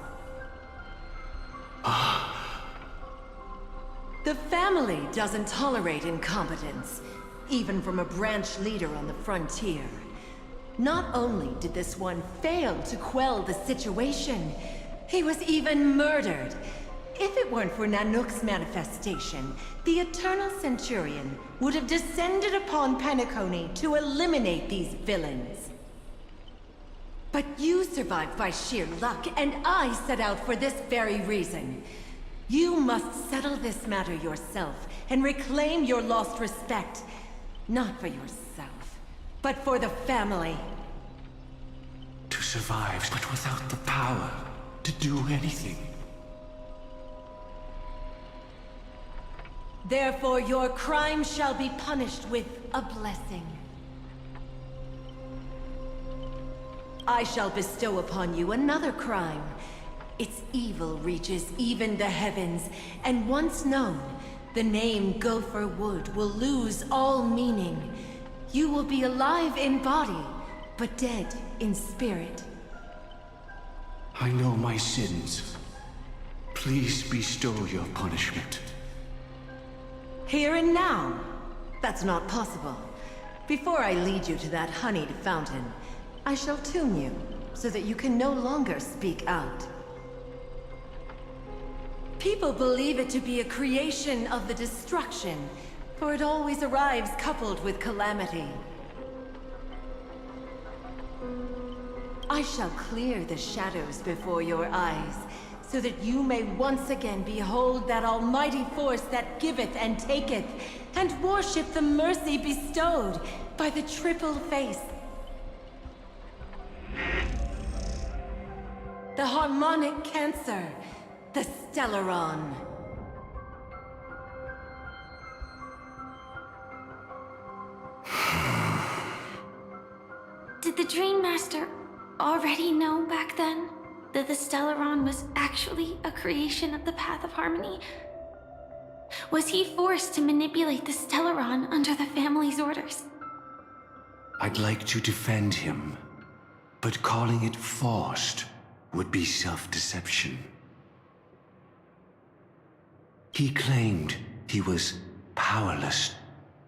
The family doesn't tolerate incompetence, even from a branch leader on the frontier. Not only did this one fail to quell the situation, he was even murdered. If it weren't for Nanook's manifestation, the Eternal Centurion would have descended upon Penacony to eliminate these villains. But you survived by sheer luck, and I set out for this very reason. You must settle this matter yourself and reclaim your lost respect. Not for yourself, but for the family. To survive, but without the power to do anything. Therefore, your crime shall be punished with a blessing. I shall bestow upon you another crime. Its evil reaches even the heavens, and once known, the name Gopher Wood will lose all meaning. You will be alive in body, but dead in spirit. I know my sins. Please bestow your punishment. Here and now? That's not possible. Before I lead you to that honeyed fountain, I shall tune you, so that you can no longer speak out. People believe it to be a creation of the destruction, for it always arrives coupled with calamity. I shall clear the shadows before your eyes, so that you may once again behold that almighty force that giveth and taketh, and worship the mercy bestowed by the triple face. The harmonic cancer, the Stellaron. Did the Dream Master already know back then that the Stellaron was actually a creation of the Path of Harmony? Was he forced to manipulate the Stellaron under the family's orders? I'd like to defend him, but calling it forced would be self-deception. He claimed he was powerless,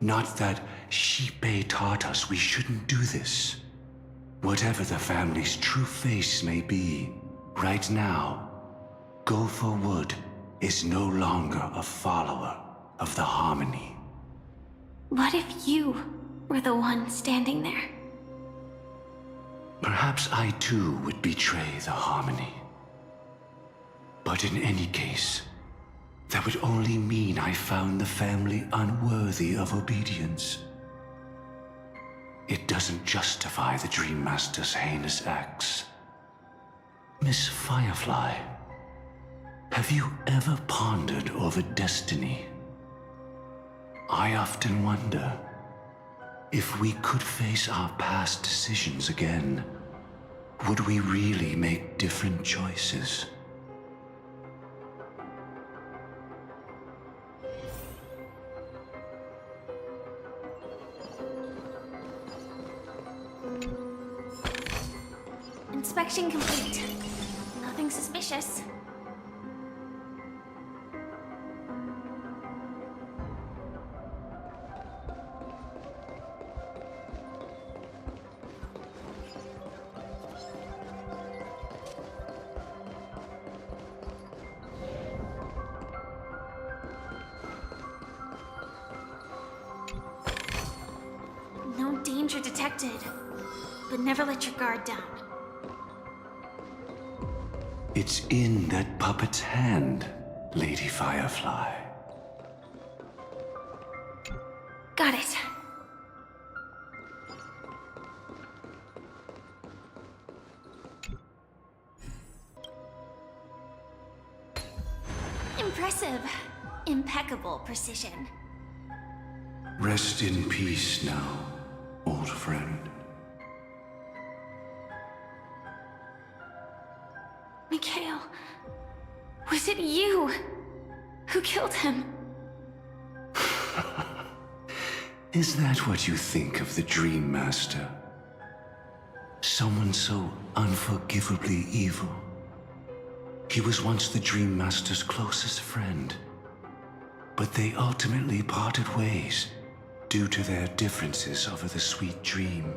not that Shipe taught us we shouldn't do this. Whatever the family's true face may be, right now, Go for Wood is no longer a follower of the Harmony. What if you were the one standing there? Perhaps I too would betray the Harmony. But in any case, that would only mean I found the family unworthy of obedience. It doesn't justify the Dream Master's heinous acts. Miss Firefly, have you ever pondered over destiny? I often wonder if we could face our past decisions again, would we really make different choices? Inspection complete. Nothing suspicious. No danger detected, but never let your guard down. It's in that puppet's hand, Lady Firefly. Got it. Impressive. Impeccable precision. Rest in peace now, old friend. Mikhail, was it you who killed him? Is that what you think of the Dream Master? Someone so unforgivably evil? He was once the Dream Master's closest friend, but they ultimately parted ways due to their differences over the sweet dream.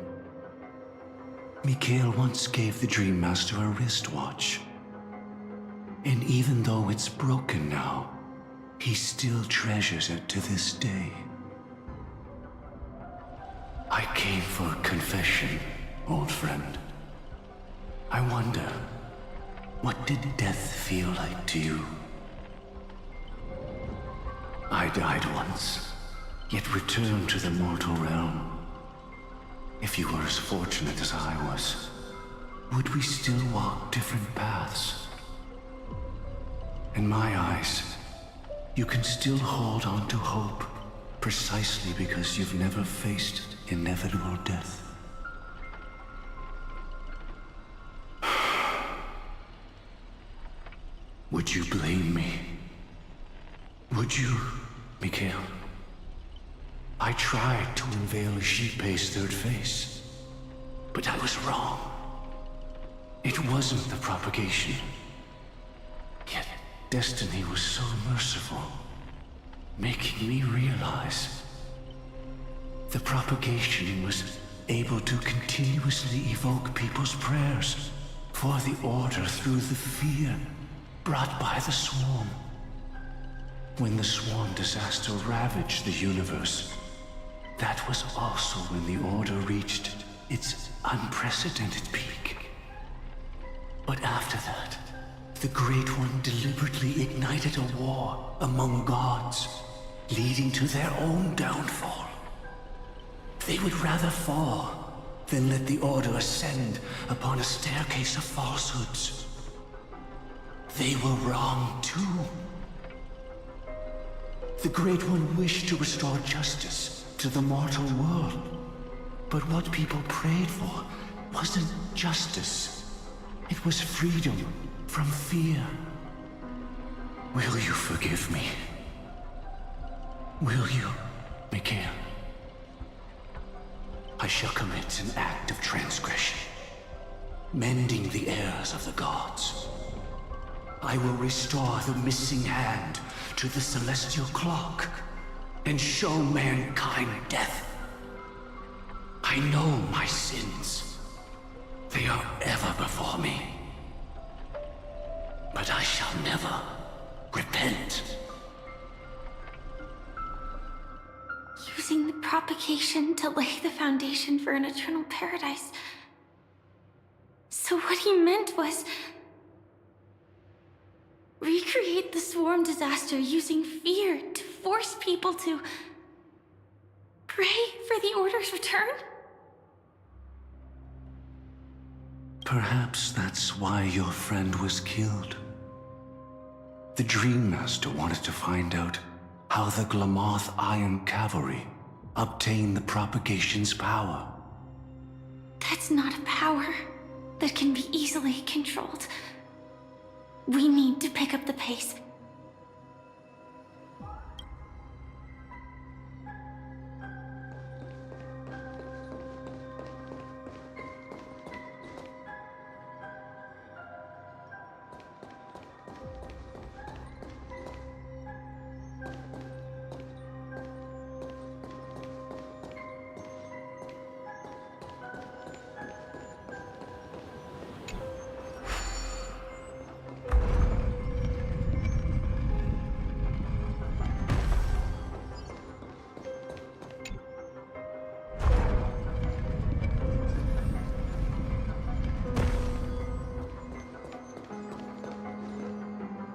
Mikhail once gave the Dream Master a wristwatch. And even though it's broken now, he still treasures it to this day. I came for confession, old friend. I wonder, what did death feel like to you? I died once, yet returned to the mortal realm. If you were as fortunate as I was, would we still walk different paths? In my eyes, you can still hold on to hope precisely because you've never faced inevitable death. Would you blame me? Would you, Mikhail? I tried to unveil Xipe's third face, but I was wrong. It wasn't the propagation. Yet destiny was so merciful, making me realize the propagation was able to continuously evoke people's prayers for the order through the fear brought by the swarm. When the sworn disaster ravaged the universe, that was also when the Order reached its unprecedented peak. But after that, the Great One deliberately ignited a war among gods, leading to their own downfall. They would rather fall than let the Order ascend upon a staircase of falsehoods. They were wrong too. The Great One wished to restore justice to the mortal world. But what people prayed for wasn't justice. It was freedom from fear. Will you forgive me? Will you, Mikhail? I shall commit an act of transgression, mending the errors of the gods. I will restore the missing hand to the celestial clock and show mankind death. I know my sins. They are ever before me. But I shall never repent. Using the propagation to lay the foundation for an eternal paradise. So what he meant was recreate the swarm disaster using fear to force people to pray for the Order's return? Perhaps that's why your friend was killed. The Dream Master wanted to find out how the Glamoth Iron Cavalry obtained the propagation's power. That's not a power that can be easily controlled. We need to pick up the pace.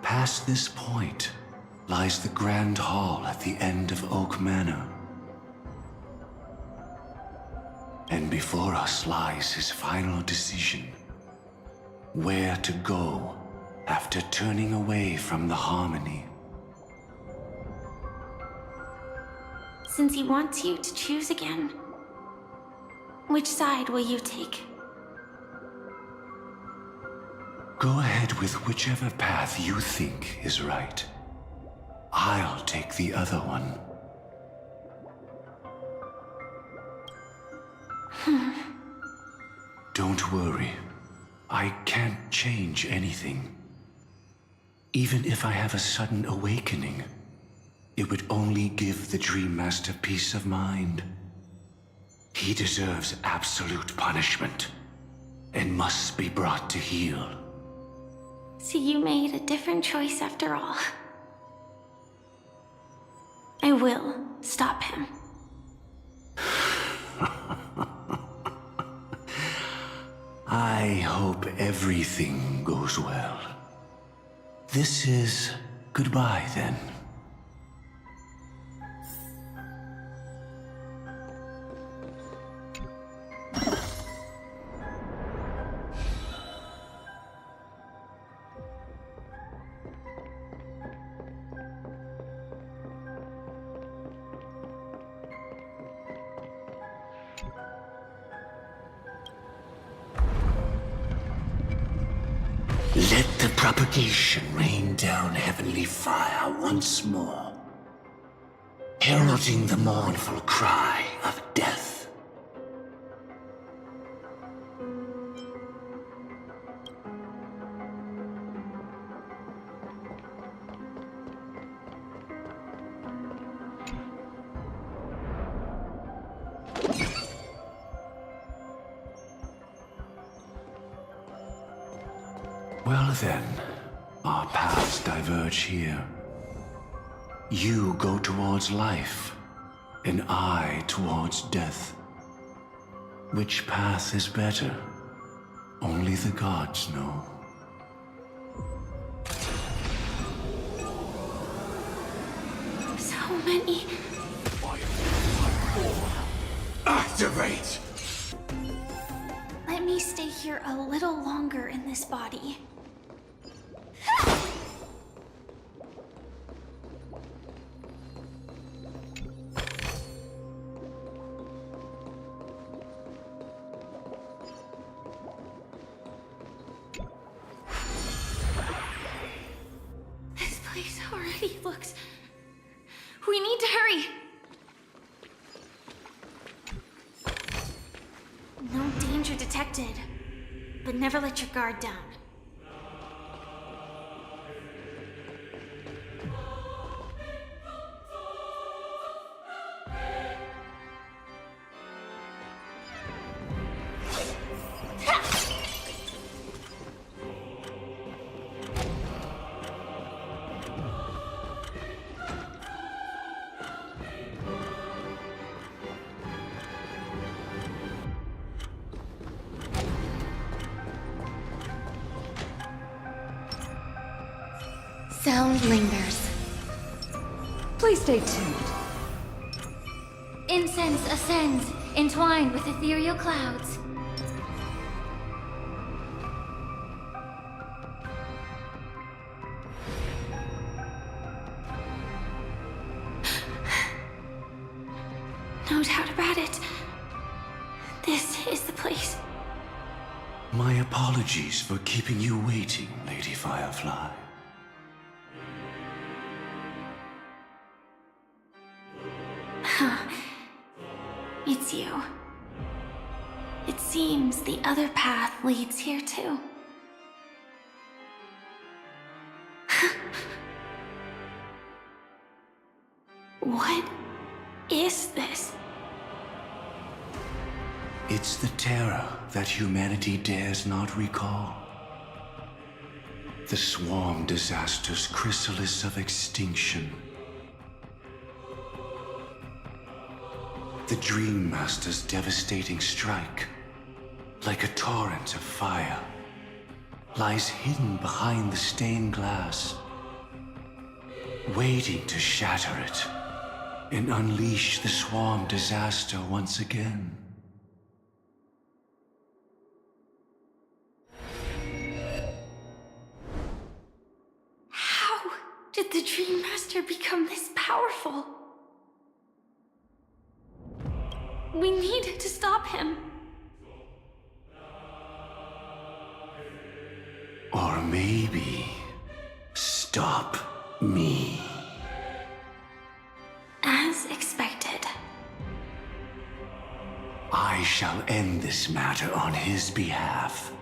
Past this point lies the Grand Hall at the end of Oak Manor. And before us lies his final decision. Where to go after turning away from the Harmony. Since he wants you to choose again, which side will you take? Go ahead with whichever path you think is right. I'll take the other one. Don't worry. I can't change anything. Even if I have a sudden awakening, it would only give the Dream Master peace of mind. He deserves absolute punishment and must be brought to heel. So you made a different choice after all. I will stop him. I hope everything goes well. This is goodbye then. Let the propagation rain down heavenly fire once more, heralding the mournful cry of death. Well then, our paths diverge here. You go towards life, and I towards death. Which path is better? Only the gods know. So many. Activate! Let me stay here a little longer in this body. This place already looks... We need to hurry! No danger detected, but never let your guard down. Sound lingers. Please stay tuned. Incense ascends, entwined with ethereal clouds. No doubt about it. This is the place. My apologies for keeping you waiting, Lady Firefly. It's you. It seems the other path leads here too. What is this? It's the terror that humanity dares not recall. The swarm disaster's chrysalis of extinction. The Dream Master's devastating strike, like a torrent of fire, lies hidden behind the stained glass, waiting to shatter it and unleash the swarm disaster once again. How did the Dream Master become this powerful? We need to stop him. Or maybe stop me. As expected. I shall end this matter on his behalf.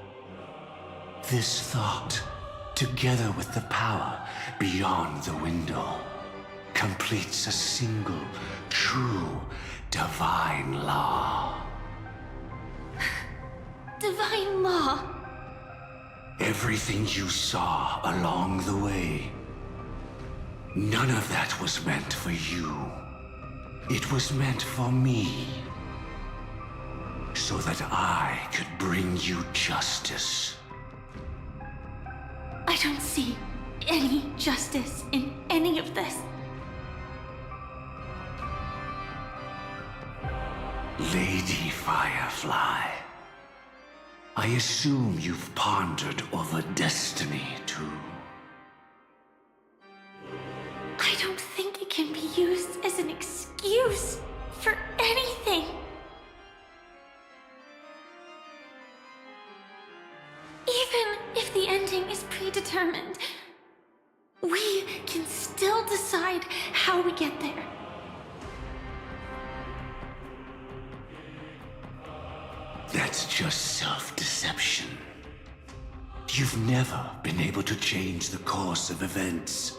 This thought, together with the power beyond the window, completes a single, true, divine law. Divine law? Everything you saw along the way, none of that was meant for you. It was meant for me. So that I could bring you justice. I don't see any justice in any of this. Lady Firefly, I assume you've pondered over destiny, too. I don't think it can be used as an excuse for anything. Even if the ending is predetermined, we can still decide how we get there. That's just self-deception. You've never been able to change the course of events.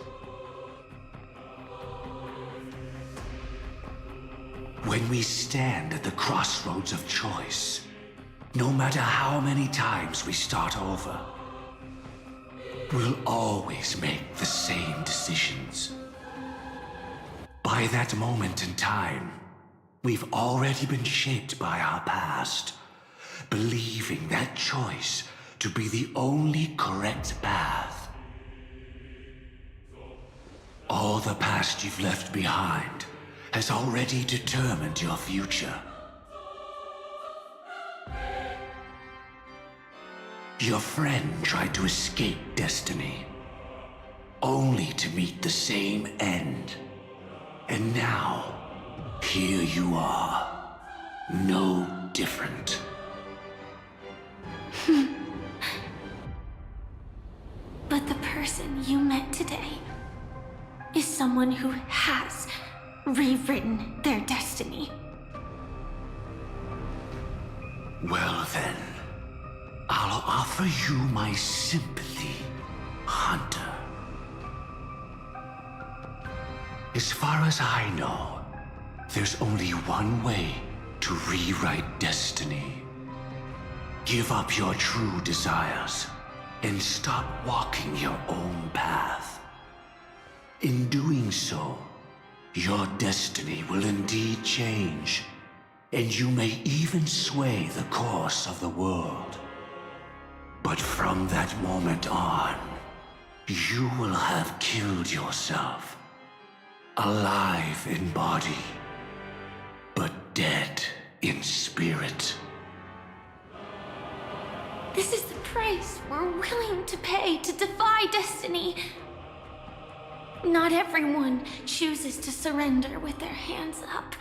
When we stand at the crossroads of choice, no matter how many times we start over, we'll always make the same decisions. By that moment in time, we've already been shaped by our past, believing that choice to be the only correct path. All the past you've left behind has already determined your future. Your friend tried to escape destiny, only to meet the same end. And now, here you are, no different. But the person you met today is someone who has rewritten their destiny. Well then, I'll offer you my sympathy, Hunter. As far as I know, there's only one way to rewrite destiny. Give up your true desires and stop walking your own path. In doing so, your destiny will indeed change, and you may even sway the course of the world. But from that moment on, you will have killed yourself. Alive in body, but dead in spirit. This is the price we're willing to pay to defy destiny. Not everyone chooses to surrender with their hands up.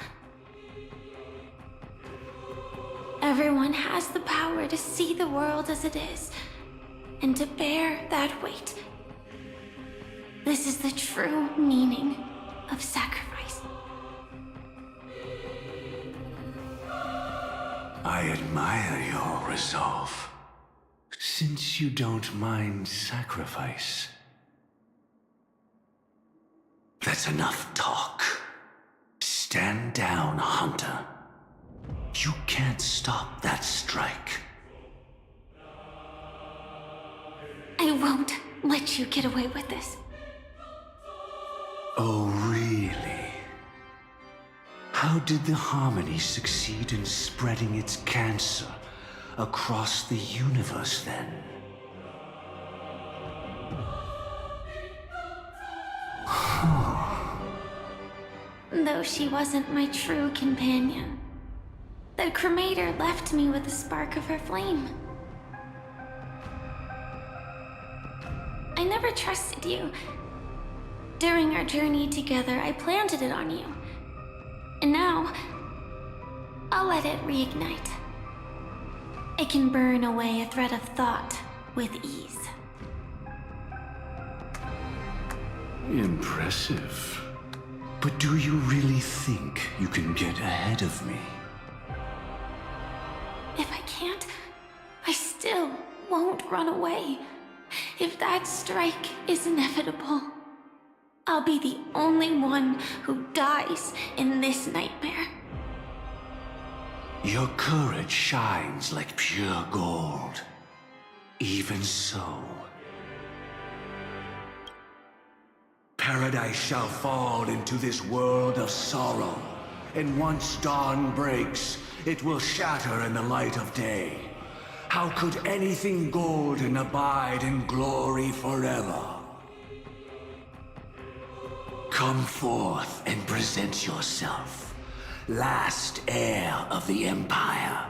Everyone has the power to see the world as it is, and to bear that weight. This is the true meaning of sacrifice. I admire your resolve, since you don't mind sacrifice. That's enough talk. Stand down, Hunter. You can't stop that strike. I won't let you get away with this. Oh, really? How did the Harmony succeed in spreading its cancer across the universe, then? Though she wasn't my true companion, the cremator left me with a spark of her flame. I never trusted you. During our journey together, I planted it on you. And now, I'll let it reignite. It can burn away a thread of thought with ease. Impressive. But do you really think you can get ahead of me? If I can't, I still won't run away. If that strike is inevitable, I'll be the only one who dies in this nightmare. Your courage shines like pure gold. Even so, paradise shall fall into this world of sorrow, and once dawn breaks, it will shatter in the light of day. How could anything golden abide in glory forever? Come forth and present yourself, last heir of the Empire.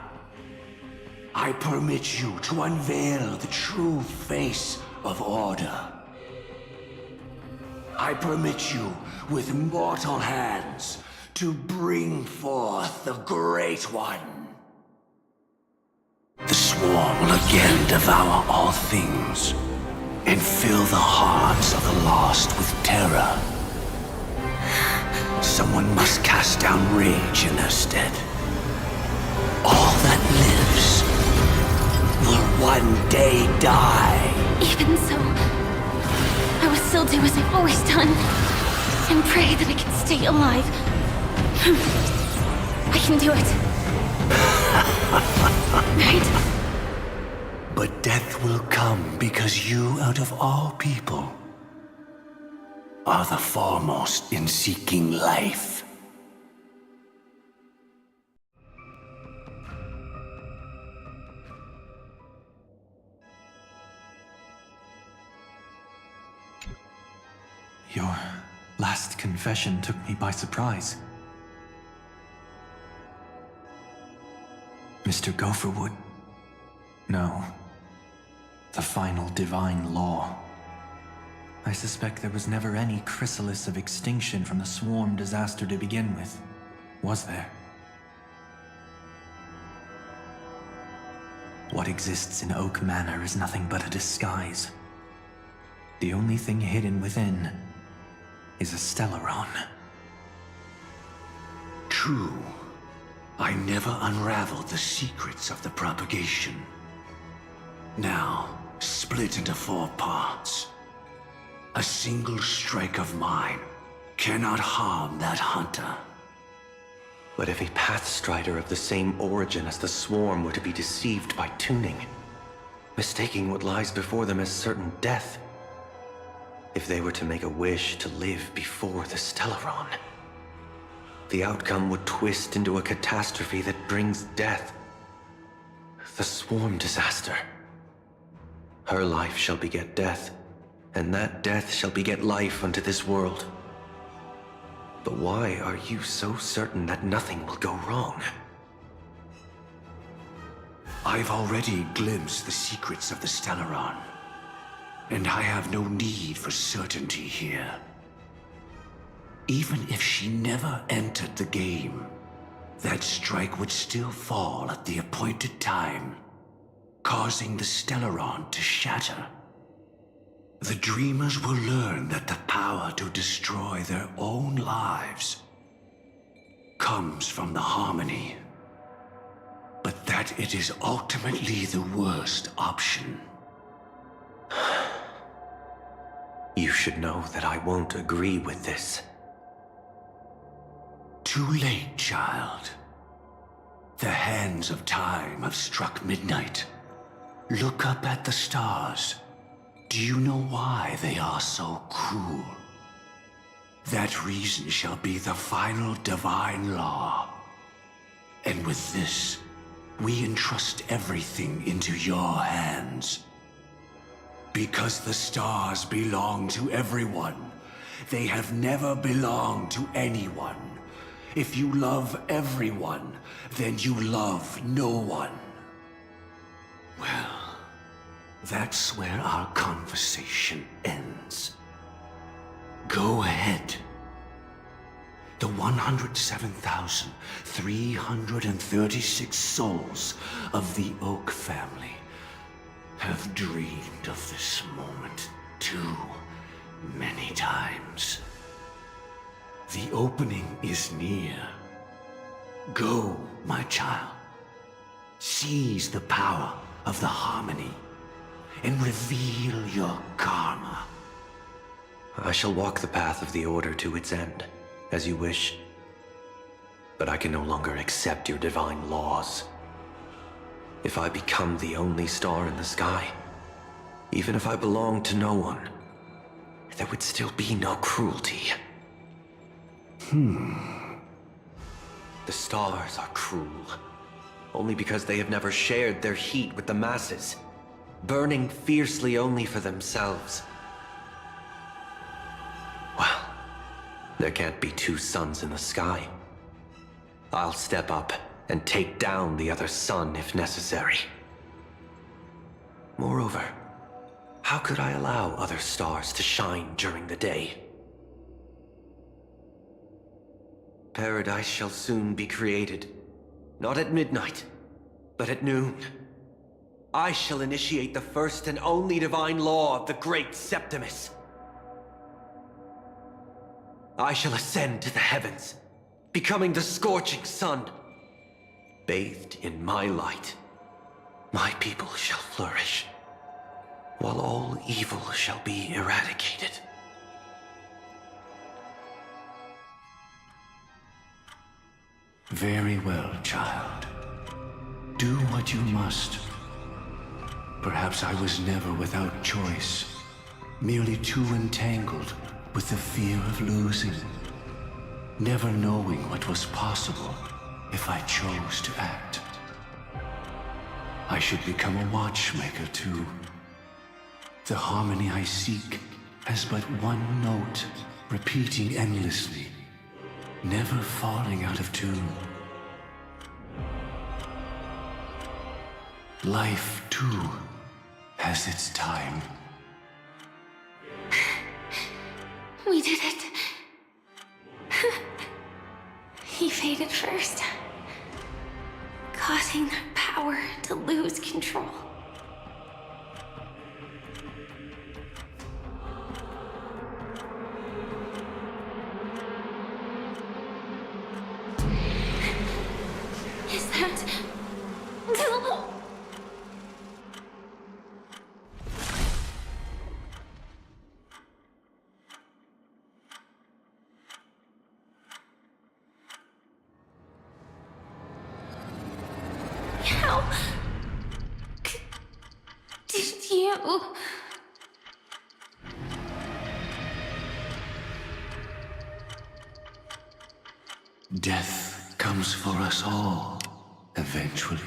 I permit you to unveil the true face of order. I permit you, with mortal hands, to bring forth the Great One. The swarm will again devour all things, and fill the hearts of the lost with terror. Someone must cast down rage in their stead. All that lives will one day die. Even so, I will still do as I've always done, and pray that I can stay alive. I can do it. Right? But death will come because you, out of all people, are the foremost in seeking life. Your last confession took me by surprise. Mr. Gopherwood. No. The final divine law. I suspect there was never any chrysalis of extinction from the swarm disaster to begin with, was there? What exists in Oak Manor is nothing but a disguise. The only thing hidden within is a Stellaron. True. I never unraveled the secrets of the propagation. Now, split into 4 parts. A single strike of mine cannot harm that hunter. But if a Pathstrider of the same origin as the Swarm were to be deceived by tuning, mistaking what lies before them as certain death, if they were to make a wish to live before the Stellaron, the outcome would twist into a catastrophe that brings death. The Swarm disaster. Her life shall beget death, and that death shall beget life unto this world. But why are you so certain that nothing will go wrong? I've already glimpsed the secrets of the Stellaron, and I have no need for certainty here. Even if she never entered the game, that strike would still fall at the appointed time, causing the Stellaron to shatter. The dreamers will learn that the power to destroy their own lives comes from the harmony, but that it is ultimately the worst option. You should know that I won't agree with this. Too late, child. The hands of time have struck midnight. Look up at the stars. Do you know why they are so cruel? That reason shall be the final divine law. And with this, we entrust everything into your hands. Because the stars belong to everyone, they have never belonged to anyone. If you love everyone, then you love no one. Well, that's where our conversation ends. Go ahead. The 107,336 souls of the Oak family have dreamed of this moment too many times. The opening is near. Go, my child. Seize the power of the harmony and reveal your karma. I shall walk the path of the Order to its end, as you wish. But I can no longer accept your divine laws. If I become the only star in the sky, even if I belong to no one, there would still be no cruelty. The stars are cruel, only because they have never shared their heat with the masses, burning fiercely only for themselves. Well, there can't be 2 suns in the sky. I'll step up and take down the other sun if necessary. Moreover, how could I allow other stars to shine during the day? Paradise shall soon be created. Not at midnight, but at noon. I shall initiate the first and only divine law of the great Septimus. I shall ascend to the heavens, becoming the scorching sun. Bathed in my light, my people shall flourish, while all evil shall be eradicated. Very well, child. Do what you must. Perhaps I was never without choice, merely too entangled with the fear of losing, never knowing what was possible if I chose to act. I should become a watchmaker too. The harmony I seek has but one note, repeating endlessly, never falling out of tune. Life, too, has its time. We did it. He faded first, causing their power to lose control. Is that... How did you... Death comes for us all, eventually.